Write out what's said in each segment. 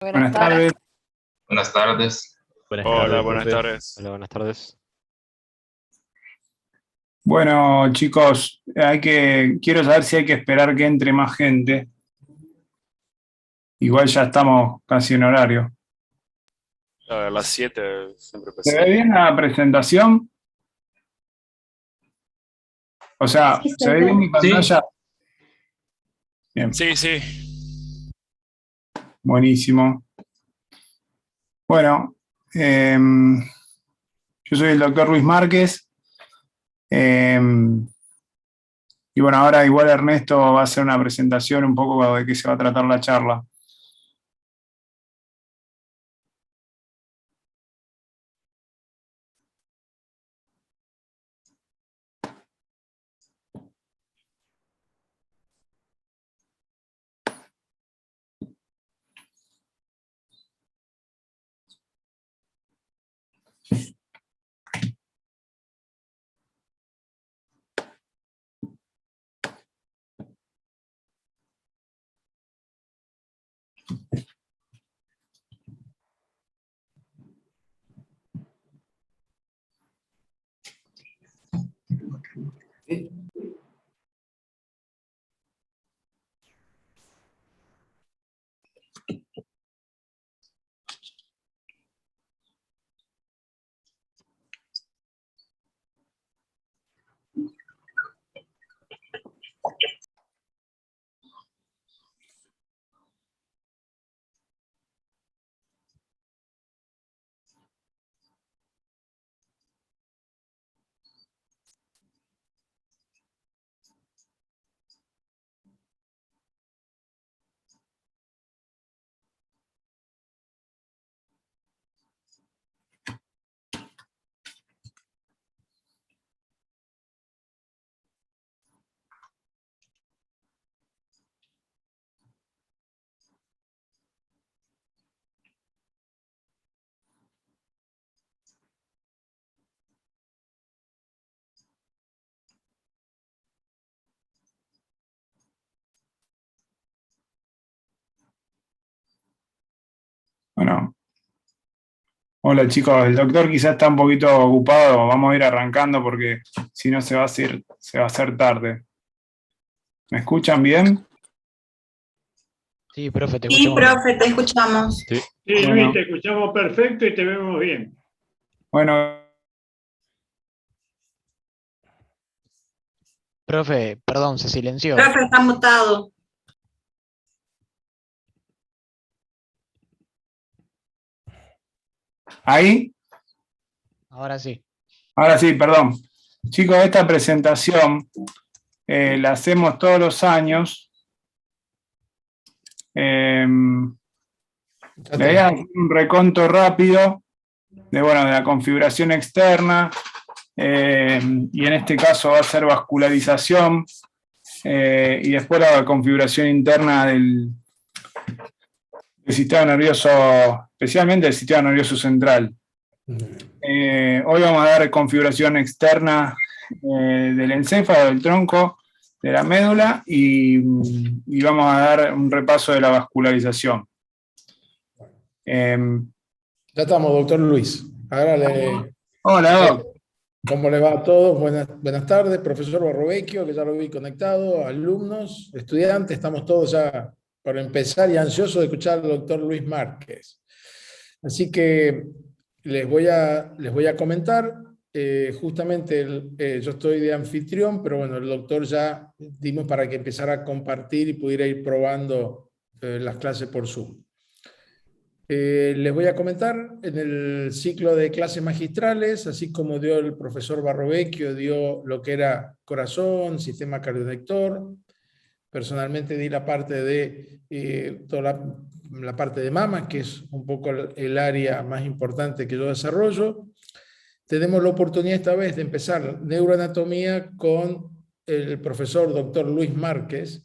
Buenas Buenas tardes. tardes. Buenas tardes. Buenas Hola, tardes, buenas profe. tardes. Hola, buenas tardes. Bueno, chicos, quiero saber si hay que esperar que entre más gente. Igual ya estamos casi en horario. A las 7 siempre ¿Se empecé. ve bien la presentación? O sea, Sí, ¿se se ve bien ve. mi pantalla? Bien, Sí, sí. buenísimo. Bueno, yo soy el doctor Luis Márquez. eh, y bueno, ahora igual Ernesto va a hacer una presentación un poco de qué se va a tratar la charla. Bueno, hola chicos, el doctor quizás está un poquito ocupado, vamos a ir arrancando porque si no se va a hacer tarde. ¿Me escuchan bien? Sí, profe, te Sí, escuchamos bien. profe, te escuchamos. Sí. Sí, Bueno. Luis, te escuchamos perfecto y te vemos bien. Bueno, Profe, perdón, se silenció. Profe, está mutado. ahí, Ahora sí. ahora sí, perdón. Chicos, esta presentación la hacemos todos los años. Le voy a hacer un reconto rápido de la configuración externa, y en este caso va a ser vascularización, y después la configuración interna del sistema nervioso, especialmente del sistema nervioso central. Hoy vamos a dar configuración externa del encéfalo, del tronco, de la médula y vamos a dar un repaso de la vascularización. Ya estamos, doctor Luis. Hola, ¿Cómo le va a todos? Buenas tardes, profesor Barrovecchio, que ya lo vi conectado, alumnos, estudiantes, estamos todos ya por empezar y ansiosos de escuchar al doctor Luis Márquez. Así que les voy a comentar, justamente yo estoy de anfitrión, pero bueno, el doctor ya dimos para que empezara a compartir y pudiera ir probando las clases por Zoom. Les voy a comentar en el ciclo de clases magistrales, así como dio el profesor Barrovecchio, dio lo que era corazón, sistema cardiolector. Personalmente di la parte de toda la parte de mama, que es un poco el área más importante que yo desarrollo. Tenemos la oportunidad esta vez de empezar neuroanatomía con el profesor doctor Luis Márquez,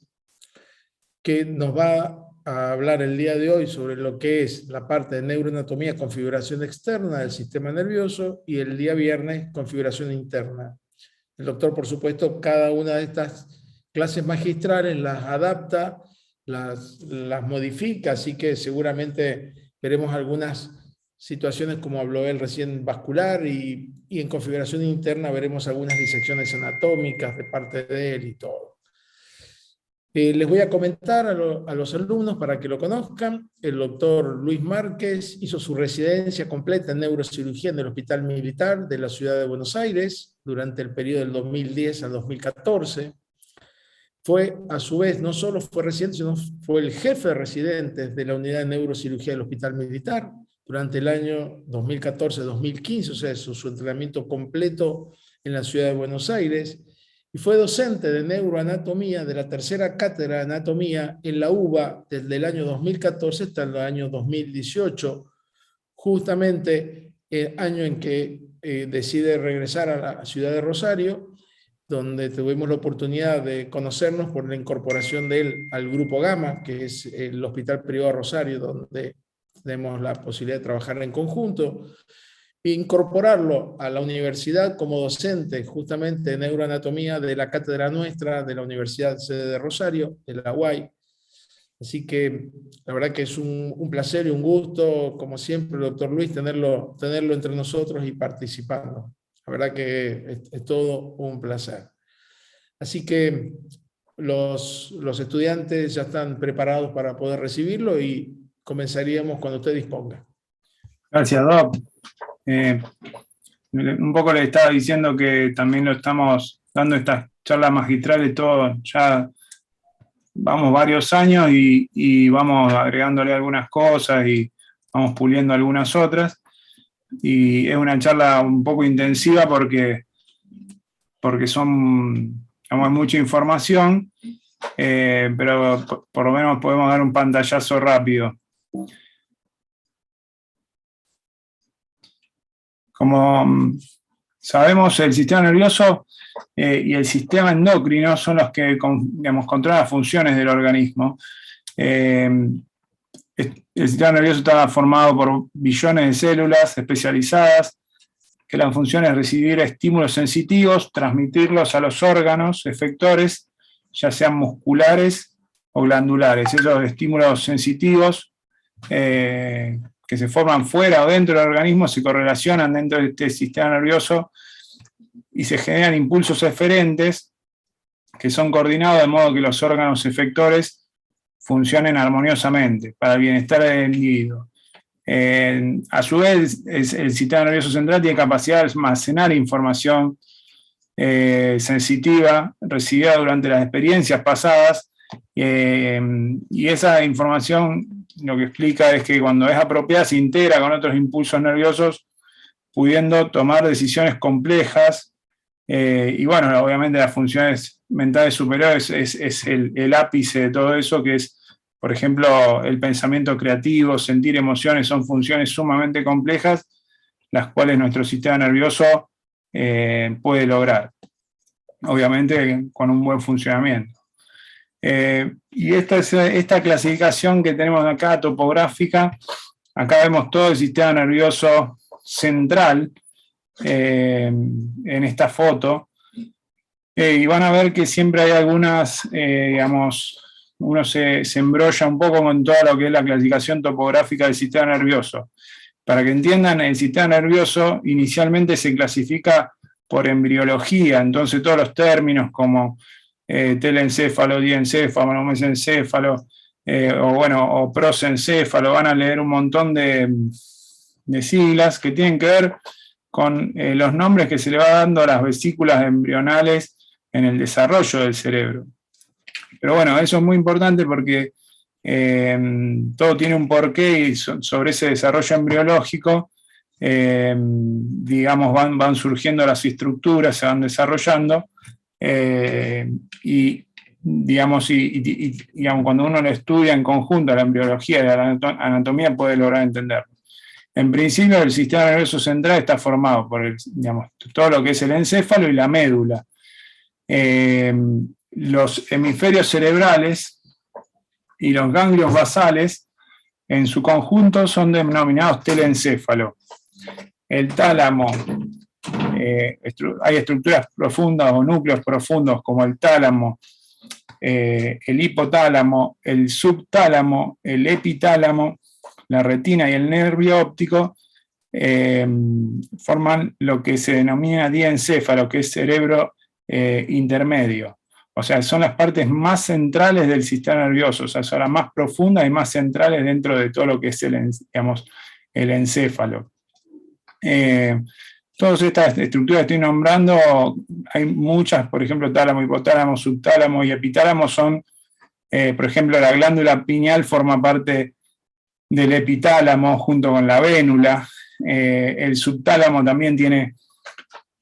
que nos va a hablar el día de hoy sobre lo que es la parte de neuroanatomía, configuración externa del sistema nervioso, y el día viernes, configuración interna. El doctor, por supuesto, cada una de estas clases magistrales las adapta las modifica, así que seguramente veremos algunas situaciones, como habló él recién, vascular, y en configuración interna veremos algunas disecciones anatómicas de parte de él y todo. Les voy a comentar a los alumnos para que lo conozcan. El doctor Luis Márquez hizo su residencia completa en neurocirugía en el Hospital Militar de la Ciudad de Buenos Aires durante el periodo del 2010 al 2014. Fue, a su vez, no solo fue residente, sino fue el jefe de residentes de la unidad de neurocirugía del Hospital Militar durante el año 2014-2015, o sea, su entrenamiento completo en la Ciudad de Buenos Aires. Y fue docente de neuroanatomía de la tercera cátedra de anatomía en la UBA desde el año 2014 hasta el año 2018, justamente el año en que decide regresar a la ciudad de Rosario, donde tuvimos la oportunidad de conocernos por la incorporación de él al Grupo Gama, que es el Hospital Privado Rosario, donde tenemos la posibilidad de trabajar en conjunto, e incorporarlo a la universidad como docente justamente de neuroanatomía de la cátedra nuestra de la Universidad Sede de Rosario, de la UAI. Así que la verdad que es un placer y un gusto, como siempre, doctor Luis, tenerlo entre nosotros y participando. La verdad que es todo un placer. Así que los estudiantes ya están preparados para poder recibirlo y comenzaríamos cuando usted disponga. Gracias, Doc. Un poco le estaba diciendo que también lo estamos dando estas charlas magistrales todo, ya vamos varios años y vamos agregándole algunas cosas y vamos puliendo algunas otras. Y es una charla un poco intensiva porque son, digamos, mucha información, pero por lo menos podemos dar un pantallazo rápido. Como sabemos, el sistema nervioso y el sistema endocrino son los que, digamos, controlan las funciones del organismo. El sistema nervioso está formado por billones de células especializadas, que la función es recibir estímulos sensitivos, transmitirlos a los órganos efectores, ya sean musculares o glandulares. Esos estímulos sensitivos que se forman fuera o dentro del organismo se correlacionan dentro de este sistema nervioso y se generan impulsos eferentes que son coordinados de modo que los órganos efectores funcionen armoniosamente para el bienestar del individuo. A su vez, el sistema nervioso central tiene capacidad de almacenar información sensitiva recibida durante las experiencias pasadas, y esa información lo que explica es que cuando es apropiada se integra con otros impulsos nerviosos, pudiendo tomar decisiones complejas, y bueno, obviamente las funciones mentales superiores es el ápice de todo eso, que es, por ejemplo, el pensamiento creativo, sentir emociones, son funciones sumamente complejas, las cuales nuestro sistema nervioso puede lograr, obviamente con un buen funcionamiento. Y esta clasificación que tenemos acá, topográfica, acá vemos todo el sistema nervioso central en esta foto, y van a ver que siempre hay algunas, digamos, uno se embrolla un poco con todo lo que es la clasificación topográfica del sistema nervioso. Para que entiendan, el sistema nervioso inicialmente se clasifica por embriología, entonces todos los términos como telencéfalo, diencéfalo, mesencéfalo, o prosencéfalo, van a leer un montón de siglas que tienen que ver con los nombres que se le va dando a las vesículas embrionales en el desarrollo del cerebro. Pero bueno, eso es muy importante porque todo tiene un porqué, y sobre ese desarrollo embriológico, digamos, van surgiendo las estructuras, se van desarrollando, y digamos, cuando uno lo estudia en conjunto, la embriología y la anatomía, puede lograr entenderlo. En principio, el sistema nervioso central está formado por digamos, todo lo que es el encéfalo y la médula. Los hemisferios cerebrales y los ganglios basales, en su conjunto, son denominados telencéfalo. El tálamo, hay estructuras profundas o núcleos profundos como el tálamo, el hipotálamo, el subtálamo, el epitálamo, la retina y el nervio óptico, forman lo que se denomina diencéfalo, que es cerebro intermedio. O sea, son las partes más centrales del sistema nervioso, o sea, son las más profundas y más centrales dentro de todo lo que es el encéfalo. Todas estas estructuras que estoy nombrando, hay muchas, por ejemplo, tálamo, hipotálamo, subtálamo y epitálamo son, por ejemplo, la glándula pineal forma parte del epitálamo junto con la vénula. El subtálamo también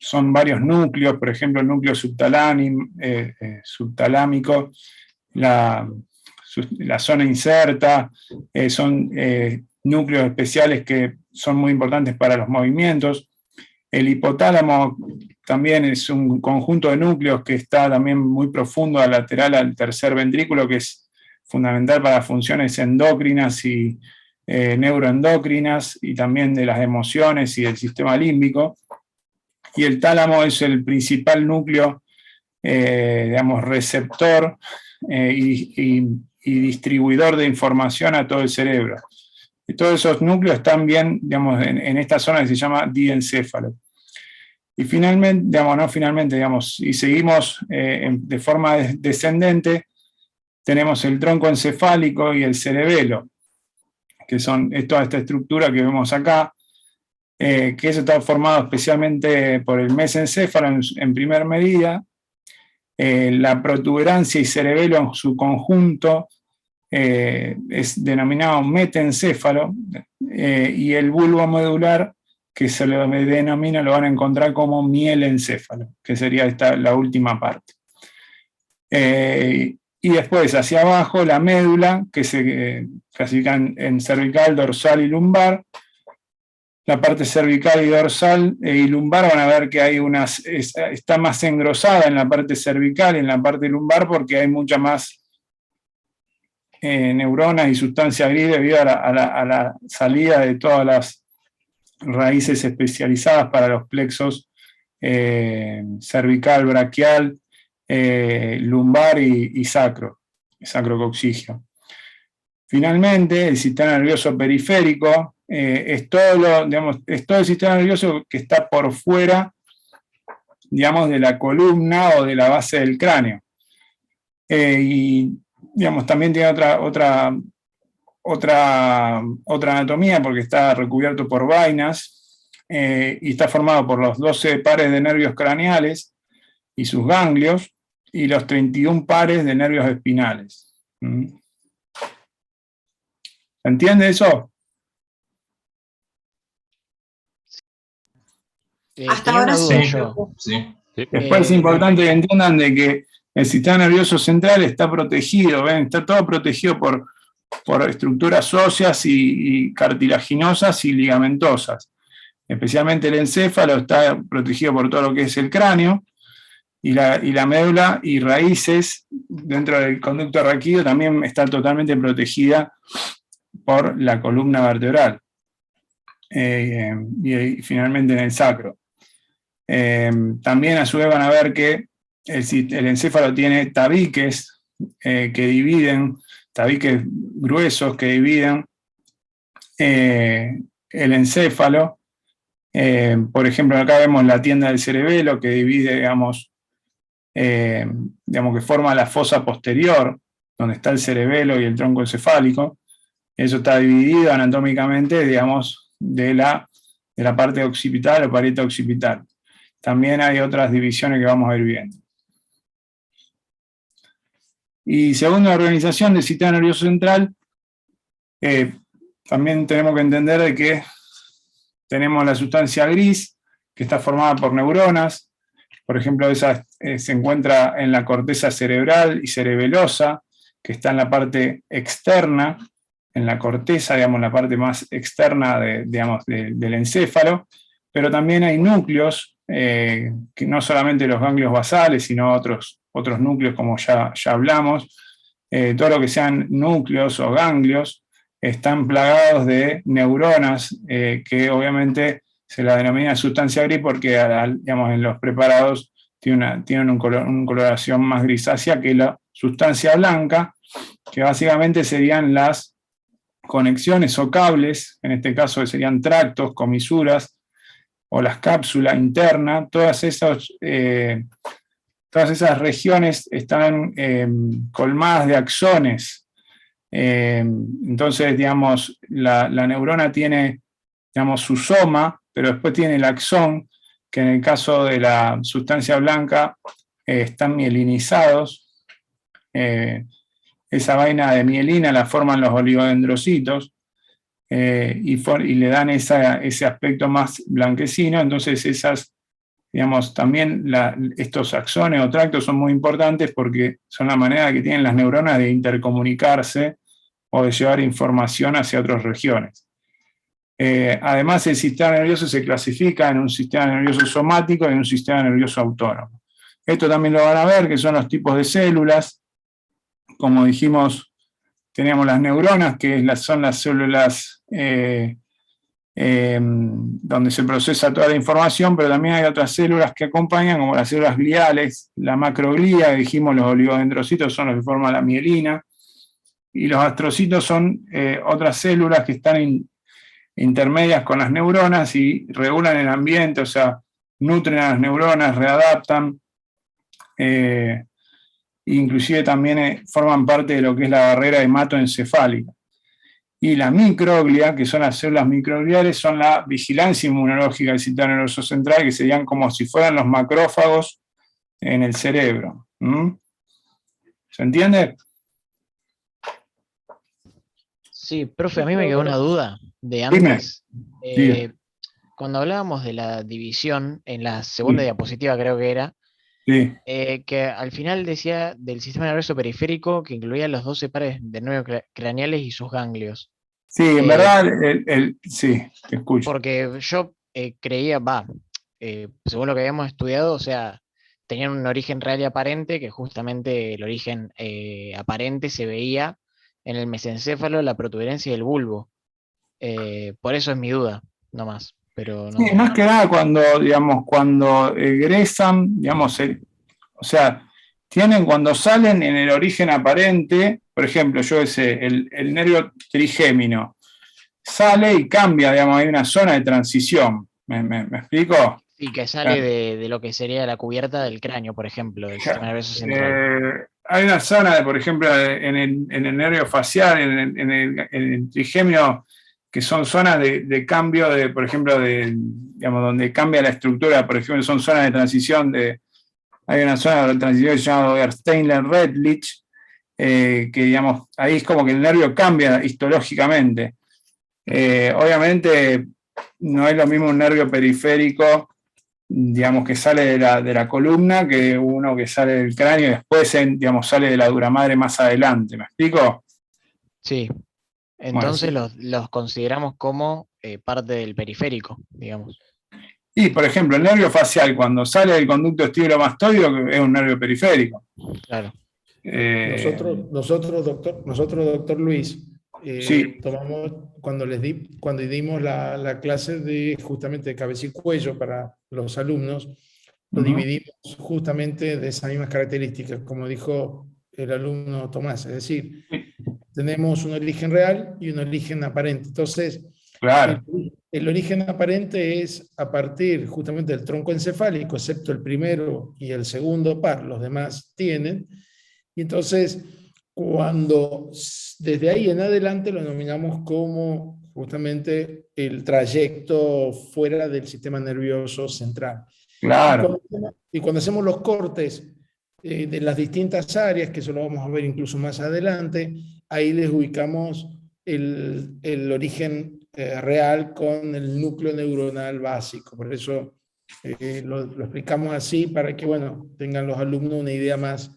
son varios núcleos, por ejemplo, el núcleo subtalámico, la zona inserta, son núcleos especiales que son muy importantes para los movimientos. El hipotálamo también es un conjunto de núcleos que está también muy profundo lateral al tercer ventrículo, que es fundamental para funciones endócrinas y neuroendocrinas, y también de las emociones y del sistema límbico. Y el tálamo es el principal núcleo, receptor y distribuidor de información a todo el cerebro. Y todos esos núcleos están bien, en esta zona que se llama diencéfalo. Y finalmente, y seguimos de forma descendente, tenemos el tronco encefálico y el cerebelo, que es toda esta estructura que vemos acá, que eso está formado especialmente por el mesencéfalo en primer medida, la protuberancia y cerebelo en su conjunto es denominado metencéfalo, y el bulbo medular, que se lo denomina, lo van a encontrar como mielencéfalo, que sería la última parte. Y después, hacia abajo, la médula, que se clasifica en cervical, dorsal y lumbar. La parte cervical y dorsal y lumbar van a ver que hay está más engrosada en la parte cervical y en la parte lumbar, porque hay mucha más neuronas y sustancia gris debido a la salida de todas las raíces especializadas para los plexos cervical, braquial, lumbar y sacrococcigio. Finalmente, el sistema nervioso periférico es todo el sistema nervioso que está por fuera, de la columna o de la base del cráneo. Y también tiene otra anatomía, porque está recubierto por vainas, y está formado por los 12 pares de nervios craneales y sus ganglios, y los 31 pares de nervios espinales. ¿Se entiende eso? Hasta tenía ahora una duda sí. yo. Sí. Después es importante que entiendan de que el sistema nervioso central está protegido, ¿ven? Está todo protegido por estructuras óseas y cartilaginosas y ligamentosas. Especialmente el encéfalo está protegido por todo lo que es el cráneo, y la médula y raíces dentro del conducto raquídeo también está totalmente protegida por la columna vertebral. Y finalmente en el sacro. También a su vez van a ver que el encéfalo tiene tabiques tabiques gruesos que dividen el encéfalo. Por ejemplo, acá vemos la tienda del cerebelo, que divide, que forma la fosa posterior, donde está el cerebelo y el tronco encefálico. Eso está dividido anatómicamente, de la parte occipital o parieta occipital. También hay otras divisiones que vamos a ir viendo. Y según la organización del sistema nervioso central, también tenemos que entender de que tenemos la sustancia gris, que está formada por neuronas. Por ejemplo, esa se encuentra en la corteza cerebral y cerebelosa, que está en la parte externa, en la corteza, la parte más externa del encéfalo, pero también hay núcleos, que no solamente los ganglios basales, sino otros núcleos, como ya hablamos. Todo lo que sean núcleos o ganglios están plagados de neuronas, que obviamente se la denomina sustancia gris porque en los preparados tienen una coloración más grisácea que sustancia blanca, que básicamente serían las conexiones o cables, en este caso serían tractos, comisuras, o las cápsulas internas, todas esas regiones están colmadas de axones. Entonces, digamos, la neurona tiene, digamos, su soma, pero después tiene el axón, que en el caso de la sustancia blanca están mielinizados. Esa vaina de mielina la forman los oligodendrocitos y le dan ese aspecto más blanquecino. Entonces esas, digamos, también estos axones o tractos son muy importantes porque son la manera que tienen las neuronas de intercomunicarse o de llevar información hacia otras regiones. Además, el sistema nervioso se clasifica en un sistema nervioso somático y en un sistema nervioso autónomo. Esto también lo van a ver, que son los tipos de células. Como dijimos, teníamos las neuronas, que son las células donde se procesa toda la información, pero también hay otras células que acompañan, como las células gliales, la macroglía, dijimos, los oligodendrocitos son los que forman la mielina, y los astrocitos son otras células que están intermedias con las neuronas y regulan el ambiente, o sea, nutren a las neuronas, readaptan, inclusive también forman parte de lo que es la barrera hematoencefálica. Y la microglia, que son las células microgliales, son la vigilancia inmunológica del sistema nervioso central, que serían como si fueran los macrófagos en el cerebro. ¿Se entiende? Sí, profe, a mí me quedó una duda de antes. Dime. Cuando hablábamos de la división, en la segunda diapositiva creo que era, Sí. que al final decía del sistema nervioso periférico que incluía los 12 pares de nervios craneales y sus ganglios. Sí, en verdad, sí, te escucho. Porque yo creía, según lo que habíamos estudiado, o sea, tenían un origen real y aparente, que justamente el origen aparente se veía en el mesencéfalo, la protuberancia y el bulbo. Por eso es mi duda, no más. Pero no. Sí, más que nada cuando egresan, digamos, o sea, cuando salen en el origen aparente, por ejemplo, el nervio trigémino sale y cambia, digamos, hay una zona de transición. ¿Me explico? Sí, que sale de lo que sería la cubierta del cráneo, por ejemplo, del sistema nervioso central. Hay una zona, por ejemplo, en el nervio facial, en el trigémino, que son zonas de cambio, por ejemplo, digamos, donde cambia la estructura, por ejemplo, son zonas de transición, hay una zona de transición que se llama Steinler-Redlich, que, digamos, ahí es como que el nervio cambia histológicamente. Obviamente, no es lo mismo un nervio periférico, digamos, que sale de la columna, que uno que sale del cráneo y después, digamos, sale de la dura madre más adelante. ¿Me explico? Sí. Entonces bueno, los consideramos como parte del periférico, digamos. Y, por ejemplo, el nervio facial, cuando sale del conducto estibulomastoideo, es un nervio periférico. Claro. Nosotros, doctor Luis, sí. tomamos, cuando dimos la clase de justamente de cabeza y cuello para los alumnos, lo dividimos justamente de esas mismas características, como dijo el alumno Tomás, es decir, tenemos un origen real y un origen aparente. Entonces, claro, el origen aparente es a partir justamente del tronco encefálico, excepto el primero y el segundo par, los demás tienen. Y entonces, desde ahí en adelante lo denominamos como justamente el trayecto fuera del sistema nervioso central. claro. Y cuando hacemos los cortes de las distintas áreas, que eso lo vamos a ver incluso más adelante, ahí les ubicamos el origen real con el núcleo neuronal básico. Por eso lo explicamos así, para que, bueno, tengan los alumnos una idea más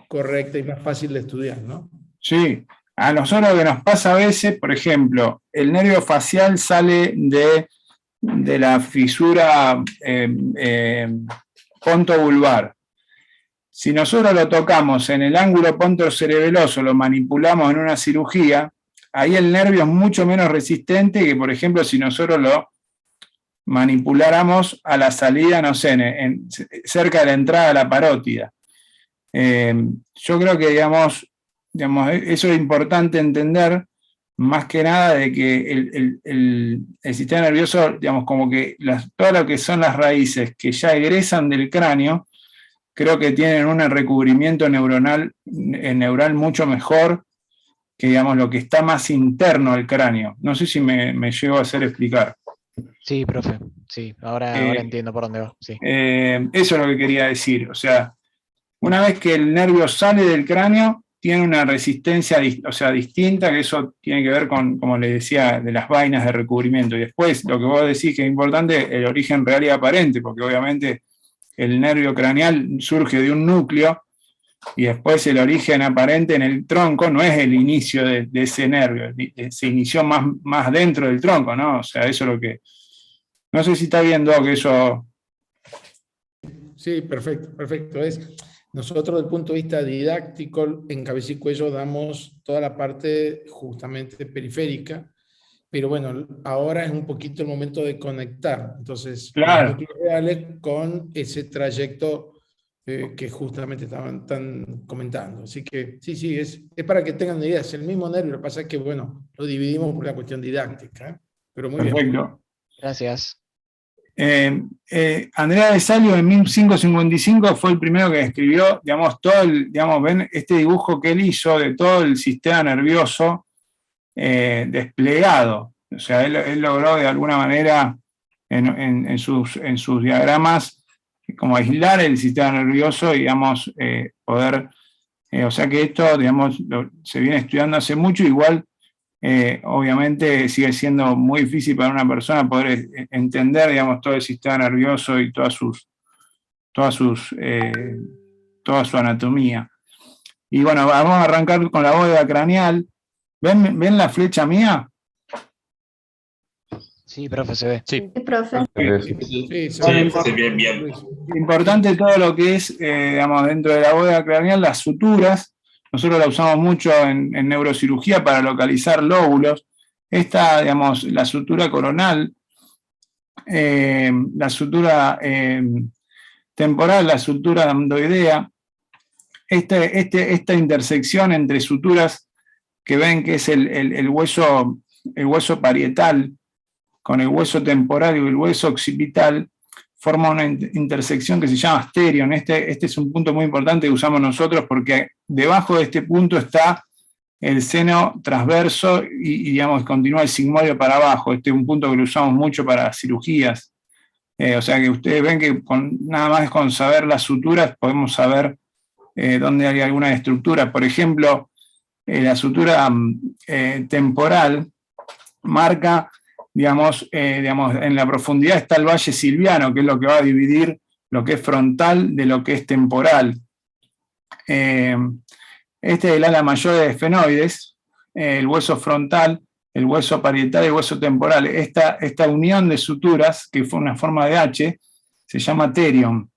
correcta y más fácil de estudiar, ¿no? Sí, a nosotros lo que nos pasa a veces, por ejemplo, el nervio facial sale de la fisura ponto-vulvar. Si nosotros lo tocamos en el ángulo pontocerebeloso, lo manipulamos en una cirugía, ahí el nervio es mucho menos resistente que, por ejemplo, si nosotros lo manipuláramos a la salida, no sé, cerca de la entrada de la parótida. Yo creo que, digamos, eso es importante entender, más que nada de que el sistema nervioso, digamos, como que todo lo que son las raíces que ya egresan del cráneo, creo que tienen un recubrimiento neural mucho mejor que, digamos, lo que está más interno al cráneo. No sé si me llego a hacer explicar. Sí, profe, sí, ahora entiendo por dónde va, sí. Eso es lo que quería decir. O sea, una vez que el nervio sale del cráneo, tiene una resistencia, o sea, distinta, que eso tiene que ver con, como les decía, de las vainas de recubrimiento. Y después, lo que vos decís que es importante, el origen real y aparente, porque obviamente el nervio craneal surge de un núcleo, y después el origen aparente en el tronco no es el inicio de ese nervio, se inició más dentro del tronco, ¿no? O sea, eso es lo que... No sé si está viendo que eso... Sí, perfecto, perfecto. Nosotros, desde el punto de vista didáctico, en Cabeza y Cuello damos toda la parte justamente periférica, pero bueno, ahora es un poquito el momento de conectar, entonces, claro, los núcleos reales con ese trayecto que justamente están comentando. Así que sí, es para que tengan una idea, es el mismo nervio, lo que pasa es que, bueno, lo dividimos por la cuestión didáctica, pero muy perfecto. bien. Gracias. Andrea de Salio en 1555 fue el primero que escribió, digamos, ven este dibujo que él hizo de todo el sistema nervioso desplegado. O sea, él logró de alguna manera en sus diagramas como aislar el sistema nervioso y, digamos, poder, o sea que esto, digamos, se viene estudiando hace mucho, igual obviamente sigue siendo muy difícil para una persona poder entender, digamos, todo el sistema nervioso y toda su anatomía. Y bueno, vamos a arrancar con la bóveda craneal. ¿Ven la flecha mía? Sí, profe, se ve. Sí, profe. Sí, bien. Importante todo lo que es, digamos, dentro de la bóveda craneal, las suturas. Nosotros la usamos mucho en neurocirugía para localizar lóbulos. Esta, digamos, la sutura coronal, la sutura temporal, la sutura lambdoidea, esta intersección entre suturas que ven que es el hueso parietal con el hueso temporal y el hueso occipital, forma una intersección que se llama asterion. Este es un punto muy importante que usamos nosotros porque debajo de este punto está el seno transverso y digamos, continúa el sigmoide para abajo. Este es un punto que lo usamos mucho para cirugías. O sea que ustedes ven que nada más con saber las suturas podemos saber dónde hay alguna estructura. Por ejemplo, la sutura temporal marca, digamos, en la profundidad está el valle silviano, que es lo que va a dividir lo que es frontal de lo que es temporal. Este es el ala mayor de esfenoides, el hueso frontal, el hueso parietal y el hueso temporal. Esta unión de suturas, que fue una forma de H, se llama terion.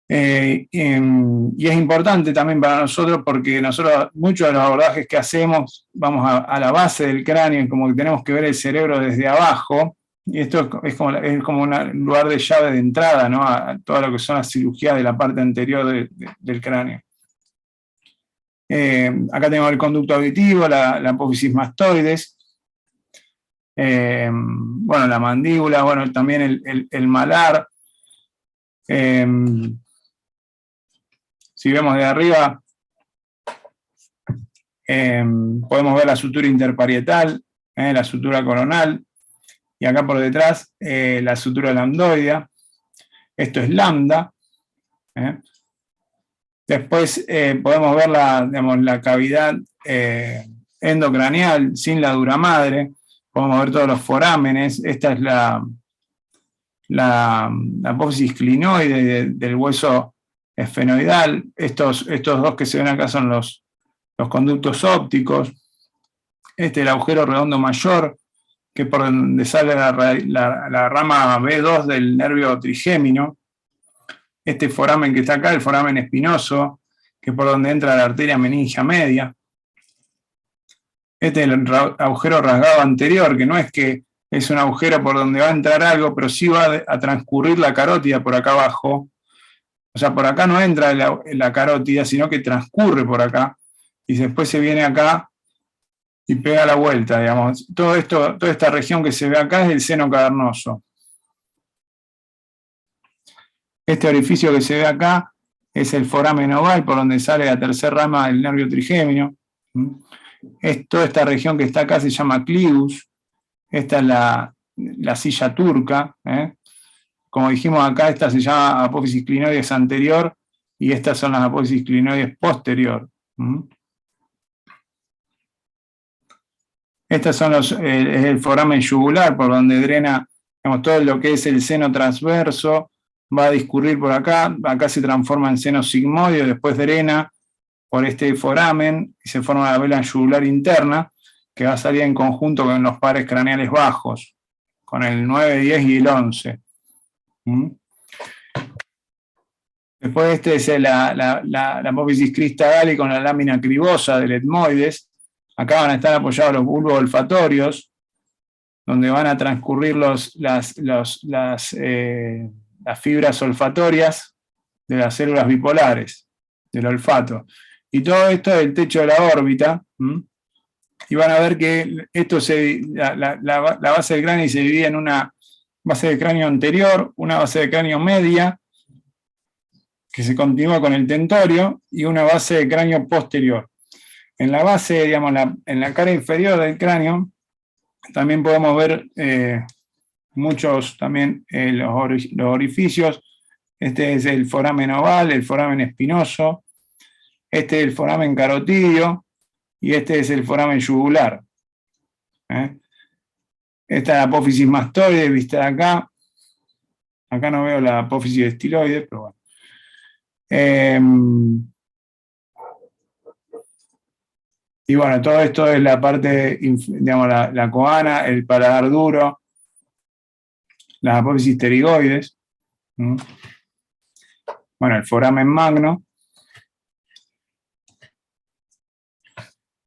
Y es importante también para nosotros porque nosotros, muchos de los abordajes que hacemos, vamos a la base del cráneo, como que tenemos que ver el cerebro desde abajo, y esto es como un lugar de llave de entrada, ¿no?, a todo lo que son las cirugías de la parte anterior del cráneo. Acá tenemos el conducto auditivo, la apófisis mastoides, bueno, la mandíbula, bueno, también el malar. Si vemos de arriba, podemos ver la sutura interparietal, la sutura coronal, y acá por detrás la sutura lambdoidea. Esto es lambda. Después podemos ver la cavidad endocraneal sin la dura madre. Podemos ver todos los forámenes. Esta es la apófisis clinoide del hueso esfenoidal. Estos dos que se ven acá son los conductos ópticos. Este es el agujero redondo mayor, que es por donde sale la rama B2 del nervio trigémino. Este foramen que está acá, el foramen espinoso, que es por donde entra la arteria meningia media. Este es el agujero rasgado anterior, que no es que es un agujero por donde va a entrar algo, pero sí va a transcurrir la carótida por acá abajo. O sea, por acá no entra la carótida, sino que transcurre por acá y después se viene acá y pega la vuelta, digamos. Todo esto, toda esta región que se ve acá es el seno cavernoso. Este orificio que se ve acá es el foramen oval, por donde sale la tercera rama del nervio trigémino. Toda esta región que está acá se llama clivus. Esta es la silla turca. Como dijimos acá, esta se llama apófisis clinoides anterior y estas son las apófisis clinoides posterior. Estas son el foramen yugular, por donde drena, digamos, todo lo que es el seno transverso, va a discurrir por acá, acá se transforma en seno sigmoide, después drena por este foramen y se forma la vela yugular interna, que va a salir en conjunto con los pares craneales bajos, con el 9, 10 y el 11. Después este es la apófisis cristagali con la lámina cribosa del etmoides. Acá van a estar apoyados los bulbos olfatorios, donde van a transcurrir las fibras olfatorias de las células bipolares, del olfato. Y todo esto es el techo de la órbita. Y van a ver que esto la base del cráneo se divide en una base de cráneo anterior, una base de cráneo media, que se continúa con el tentorio, y una base de cráneo posterior. En la base, digamos, en la cara inferior del cráneo, también podemos ver muchos también los orificios. Este es el foramen oval, el foramen espinoso, este es el foramen carotidio, y este es el foramen yugular. Esta es la apófisis mastoide, vista de acá. Acá no veo la apófisis estiloide, pero bueno. Y bueno, todo esto es la parte, digamos, la coana, el paladar duro, las apófisis pterigoides. Bueno, el foramen magno.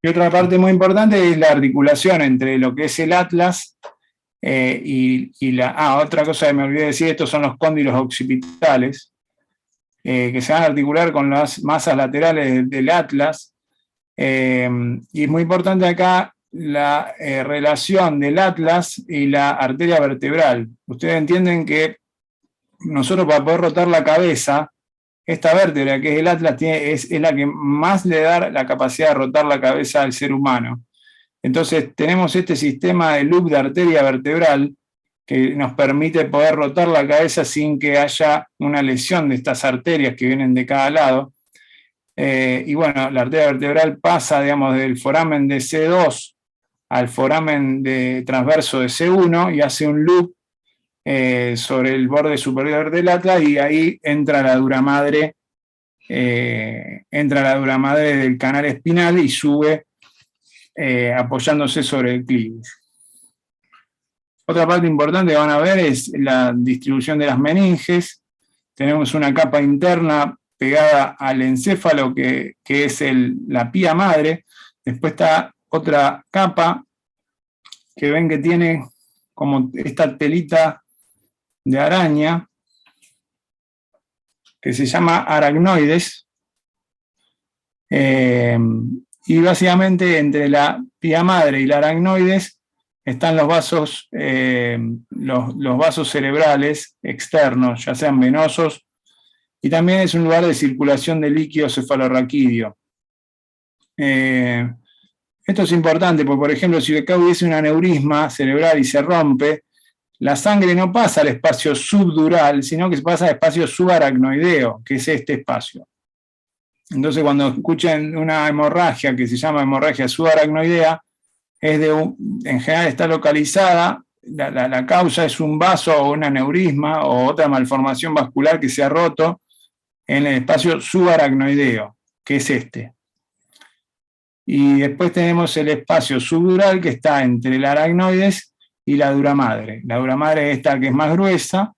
Y otra parte muy importante es la articulación entre lo que es el atlas y otra cosa que me olvidé decir, estos son los cóndilos occipitales, que se van a articular con las masas laterales del atlas. Y es muy importante acá la relación del atlas y la arteria vertebral. Ustedes entienden que nosotros, para poder rotar la cabeza, esta vértebra, que es el atlas, es la que más le da la capacidad de rotar la cabeza al ser humano. Entonces tenemos este sistema de loop de arteria vertebral que nos permite poder rotar la cabeza sin que haya una lesión de estas arterias que vienen de cada lado. Y bueno, la arteria vertebral pasa, digamos, del foramen de C2 al foramen transverso de C1 y hace un loop sobre el borde superior del atlas, y ahí entra la dura madre del canal espinal y sube apoyándose sobre el clivus. Otra parte importante que van a ver es la distribución de las meninges. Tenemos una capa interna pegada al encéfalo que es la pía madre. Después está otra capa que ven que tiene como esta telita de araña que se llama aracnoides, y básicamente entre la pía madre y la aracnoides están los vasos cerebrales externos, ya sean venosos, y también es un lugar de circulación de líquido cefalorraquídeo. Esto es importante porque, por ejemplo, si acá hubiese un aneurisma cerebral y se rompe, la sangre no pasa al espacio subdural, sino que pasa al espacio subaracnoideo, que es este espacio. Entonces, cuando escuchen una hemorragia que se llama hemorragia subaracnoidea, en general está localizada, la causa es un vaso o un aneurisma o otra malformación vascular que se ha roto en el espacio subaracnoideo, que es este. Y después tenemos el espacio subdural que está entre el aracnoides y la dura madre. La dura madre es esta que es más gruesa,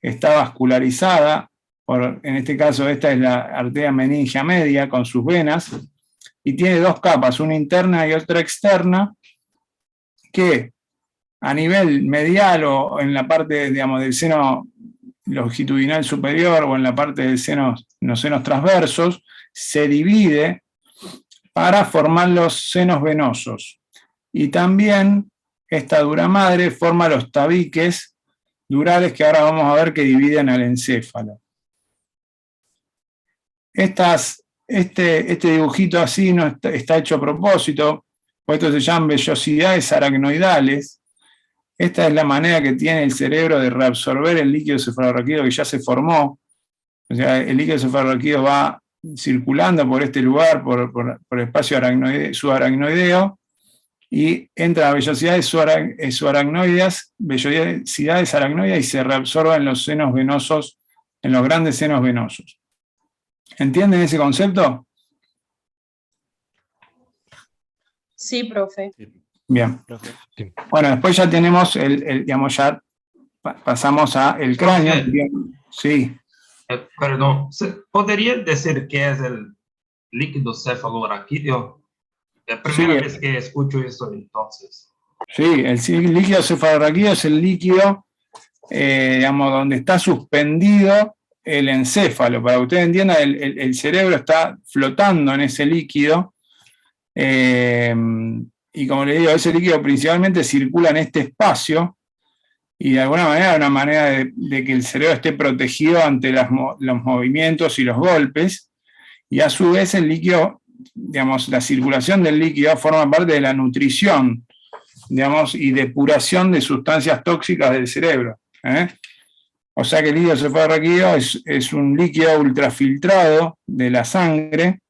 está vascularizada, en este caso esta es la arteria meningia media con sus venas, y tiene dos capas, una interna y otra externa, que a nivel medial o en la parte, digamos, del seno longitudinal superior o en la parte del seno, en los senos transversos, se divide para formar los senos venosos. Y también esta dura madre forma los tabiques durales que ahora vamos a ver que dividen al encéfalo. Este dibujito así no está hecho a propósito, pues esto se llaman vellosidades aracnoidales. Esta es la manera que tiene el cerebro de reabsorber el líquido cefalorraquídeo que ya se formó. O sea, el líquido cefalorraquídeo va circulando por este lugar, por el espacio subaracnoideo, y entra a vellosidades subaracnoideas, vellosidades aracnoideas, y se reabsorba en los senos venosos, en los grandes senos venosos. ¿Entienden ese concepto? Sí, profe. Bien. Bueno, después ya tenemos digamos, ya pasamos a el cráneo. Sí. Perdón, ¿podría decir qué es el líquido cefalorraquídeo? La primera vez que escucho eso, entonces. Sí, el líquido cefalorraquídeo es el líquido, digamos, donde está suspendido el encéfalo. Para que ustedes entiendan, el cerebro está flotando en ese líquido. Y como les digo, ese líquido principalmente circula en este espacio, y de alguna manera, una manera de que el cerebro esté protegido ante los movimientos y los golpes, y a su vez el líquido, digamos, la circulación del líquido forma parte de la nutrición, digamos, y depuración de sustancias tóxicas del cerebro. O sea que el líquido cefalorraquídeo es un líquido ultrafiltrado de la sangre,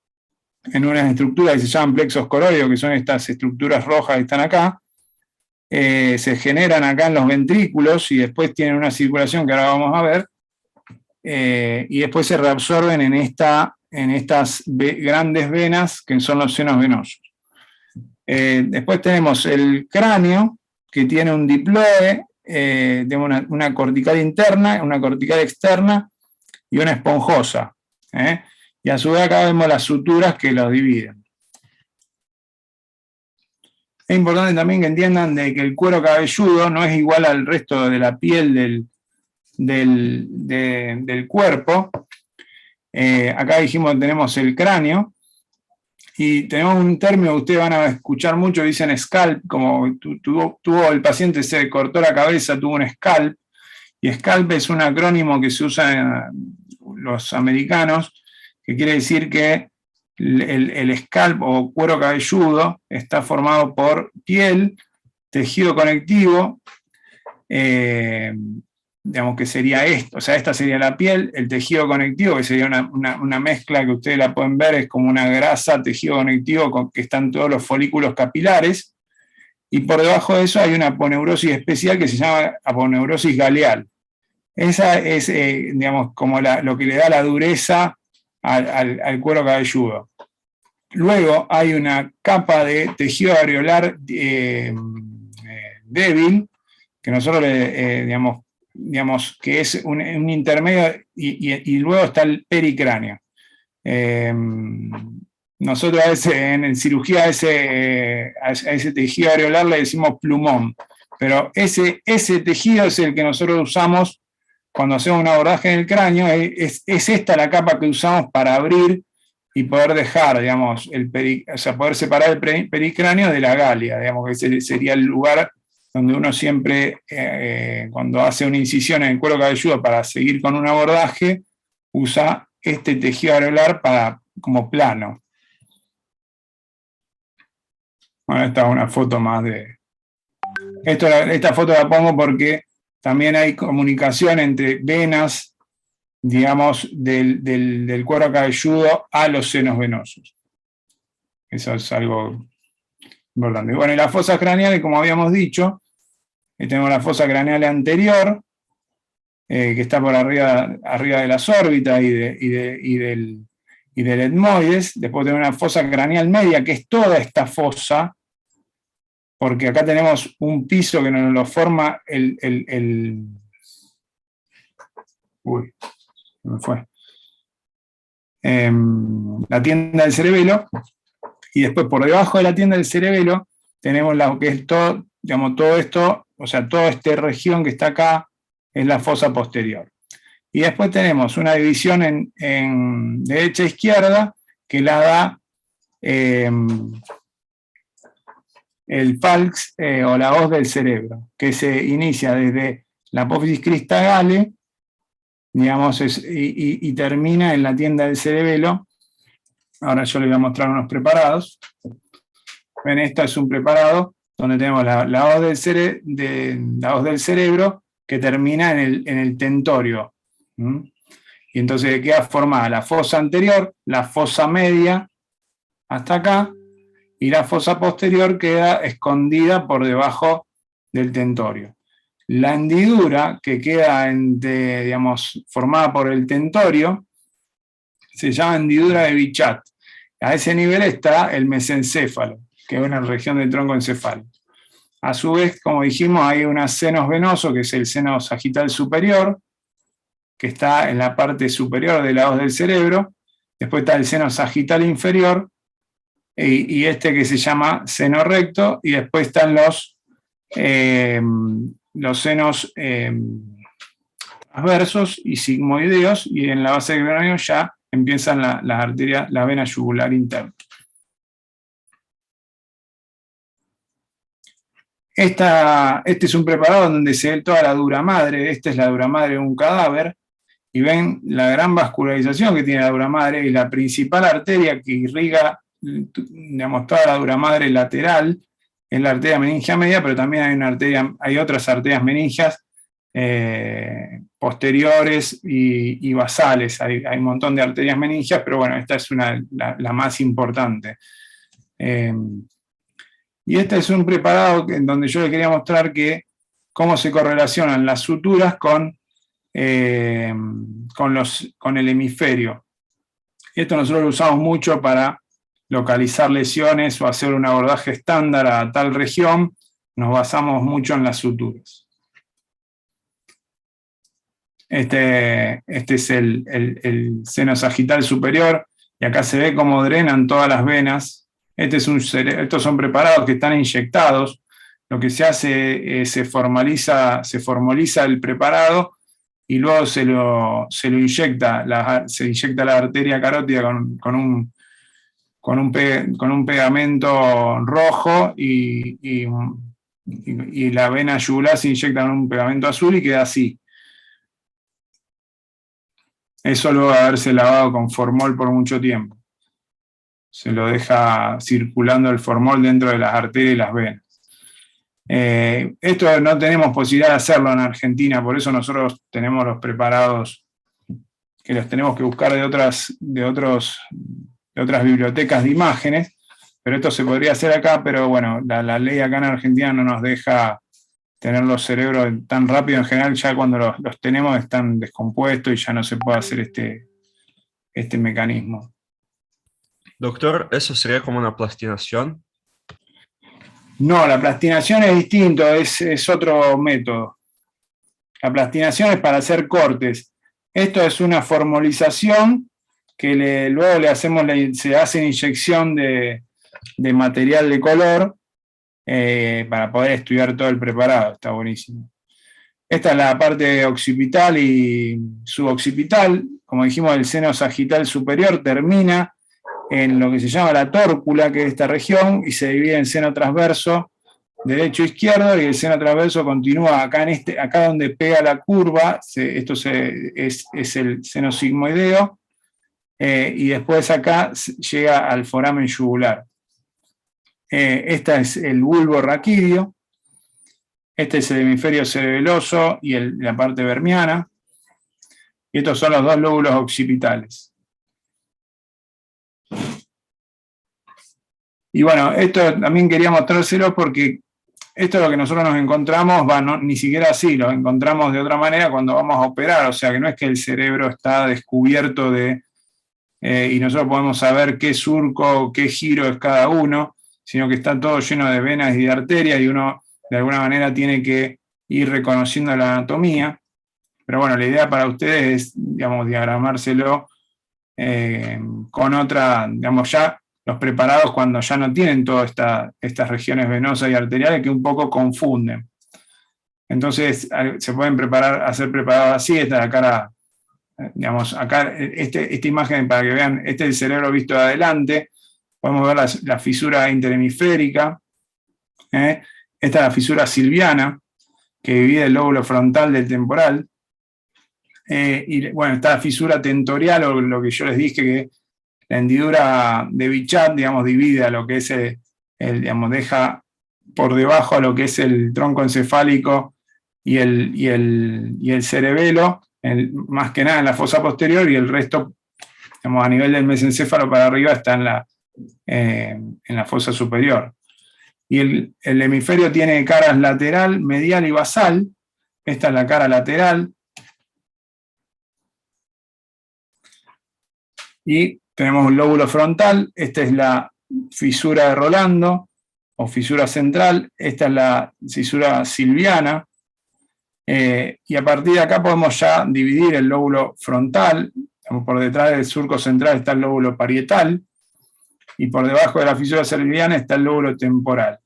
en unas estructuras que se llaman plexos coroideos, que son estas estructuras rojas que están acá, se generan acá en los ventrículos y después tienen una circulación que ahora vamos a ver, y después se reabsorben en estas grandes venas que son los senos venosos. Después tenemos el cráneo, que tiene un diploide, una cortical interna, una cortical externa y una esponjosa. Y a su vez acá vemos las suturas que los dividen. Es importante también que entiendan de que el cuero cabelludo no es igual al resto de la piel del cuerpo. Acá dijimos que tenemos el cráneo, y tenemos un término que ustedes van a escuchar mucho, dicen scalp, como tuvo el paciente, se cortó la cabeza, tuvo un scalp, y scalp es un acrónimo que se usa en los americanos, que quiere decir que el scalp o cuero cabelludo está formado por piel, tejido conectivo, digamos que sería esto, o sea, esta sería la piel, el tejido conectivo, que sería una mezcla que ustedes la pueden ver, es como una grasa, tejido conectivo, con que están todos los folículos capilares, y por debajo de eso hay una aponeurosis especial que se llama aponeurosis galeal. Esa es, digamos, como lo que le da la dureza al cuero cabelludo. Luego hay una capa de tejido areolar débil, que nosotros digamos que es un intermedio, y luego está el pericráneo. Nosotros a veces en cirugía a ese tejido areolar le decimos plumón, pero ese tejido es el que nosotros usamos cuando hacemos un abordaje en el cráneo. Es esta la capa que usamos para abrir y poder dejar, digamos, o sea, poder separar el pericráneo de la galia, digamos, que ese sería el lugar donde uno siempre, cuando hace una incisión en el cuero cabelludo para seguir con un abordaje, usa este tejido areolar como plano. Bueno, esta es una foto más de... Esta foto la pongo porque también hay comunicación entre venas, digamos, del cuero cabelludo a los senos venosos. Eso es algo importante. Bueno, y las fosas craneales, como habíamos dicho, tenemos la fosa craneal anterior, que está por arriba de las órbitas y del etmoides. Después tenemos una fosa craneal media, que es toda esta fosa, porque acá tenemos un piso que nos lo forma uy, se me fue. La tienda del cerebelo, y después por debajo de la tienda del cerebelo tenemos lo que es todo, digamos, todo esto, o sea, toda esta región que está acá es la fosa posterior. Y después tenemos una división en derecha e izquierda que la da el falx o la hoz del cerebro, que se inicia desde la apófisis cristagale, digamos, y termina en la tienda del cerebelo. Ahora yo les voy a mostrar unos preparados. Ven, esto es un preparado donde tenemos la hoz del cerebro que termina en el tentorio. Y entonces queda formada la fosa anterior, la fosa media, hasta acá, y la fosa posterior queda escondida por debajo del tentorio. La hendidura que queda formada por el tentorio se llama hendidura de Bichat. A ese nivel está el mesencéfalo, que es una región del tronco encefálico. A su vez, como dijimos, hay un seno venoso, que es el seno sagital superior, que está en la parte superior de la hoz del cerebro. Después está el seno sagital inferior, y este que se llama seno recto, y después están los senos transversos y sigmoideos, y en la base del cráneo ya empiezan las arterias, la vena yugular interna. Este es un preparado donde se ve toda la dura madre. Esta es la dura madre de un cadáver, y ven la gran vascularización que tiene la dura madre, y la principal arteria que irriga, digamos, toda la dura madre lateral es la arteria meningia media, pero también hay otras arterias meningias posteriores y basales. Hay un montón de arterias meningias, pero bueno, esta es la más importante. Y este es un preparado en donde yo les quería mostrar cómo se correlacionan las suturas con el hemisferio. Esto nosotros lo usamos mucho para localizar lesiones o hacer un abordaje estándar a tal región. Nos basamos mucho en las suturas. Este es el seno sagital superior, y acá se ve cómo drenan todas las venas. Estos son preparados que están inyectados. Lo que se hace es se formaliza el preparado, y luego se lo inyecta, se inyecta la arteria carótida con un pegamento rojo, y la vena yugular se inyecta con un pegamento azul y queda así. Eso luego de haberse lavado con formol por mucho tiempo. Se lo deja circulando el formol dentro de las arterias y las venas. Esto no tenemos posibilidad de hacerlo en Argentina, por eso nosotros tenemos los preparados que los tenemos que buscar de otras bibliotecas de imágenes, pero esto se podría hacer acá, pero bueno, la ley acá en Argentina no nos deja tener los cerebros tan rápido. En general, ya cuando los tenemos están descompuestos y ya no se puede hacer este mecanismo. Doctor, ¿eso sería como una plastinación? No, la plastinación es distinto, es otro método. La plastinación es para hacer cortes. Esto es una formalización que luego se hace inyección de material de color para poder estudiar todo el preparado. Está buenísimo. Esta es la parte occipital y suboccipital. Como dijimos, el seno sagital superior termina en lo que se llama la tórcula, que es esta región, y se divide en seno transverso derecho e izquierdo, y el seno transverso continúa acá donde pega la curva. Esto es el seno sigmoideo, y después acá llega al foramen yugular. Este es el bulbo raquídeo. Este es el hemisferio cerebeloso y la parte vermiana. Y estos son los dos lóbulos occipitales. Y bueno, esto también quería mostrárselo porque esto es lo que nosotros nos encontramos, ni siquiera así, lo encontramos de otra manera cuando vamos a operar. O sea, que no es que el cerebro está descubierto y nosotros podemos saber qué surco, qué giro es cada uno, sino que está todo lleno de venas y de arterias, y uno de alguna manera tiene que ir reconociendo la anatomía. Pero bueno, la idea para ustedes es, digamos, diagramárselo con otra, digamos, ya los preparados cuando ya no tienen todas estas regiones venosas y arteriales que un poco confunden. Entonces se pueden hacer preparados así. Esta es la cara digamos, acá, esta imagen para que vean, este es el cerebro visto de adelante, podemos ver la fisura interhemisférica, esta es la fisura silviana, que divide el lóbulo frontal del temporal, y bueno, está la fisura tentorial, o lo que yo les dije, que la hendidura de Bichat, digamos, divide a lo que es digamos, deja por debajo a lo que es el tronco encefálico y el cerebelo, más que nada en la fosa posterior, y el resto, digamos, a nivel del mesencéfalo para arriba está en la fosa superior. Y el hemisferio tiene caras lateral, medial y basal. Esta es la cara lateral. Y tenemos un lóbulo frontal. Esta es la fisura de Rolando, o fisura central. Esta es la fisura silviana. Y a partir de acá podemos ya dividir el lóbulo frontal. Por detrás del surco central está el lóbulo parietal, y por debajo de la fisura silviana está el lóbulo temporal.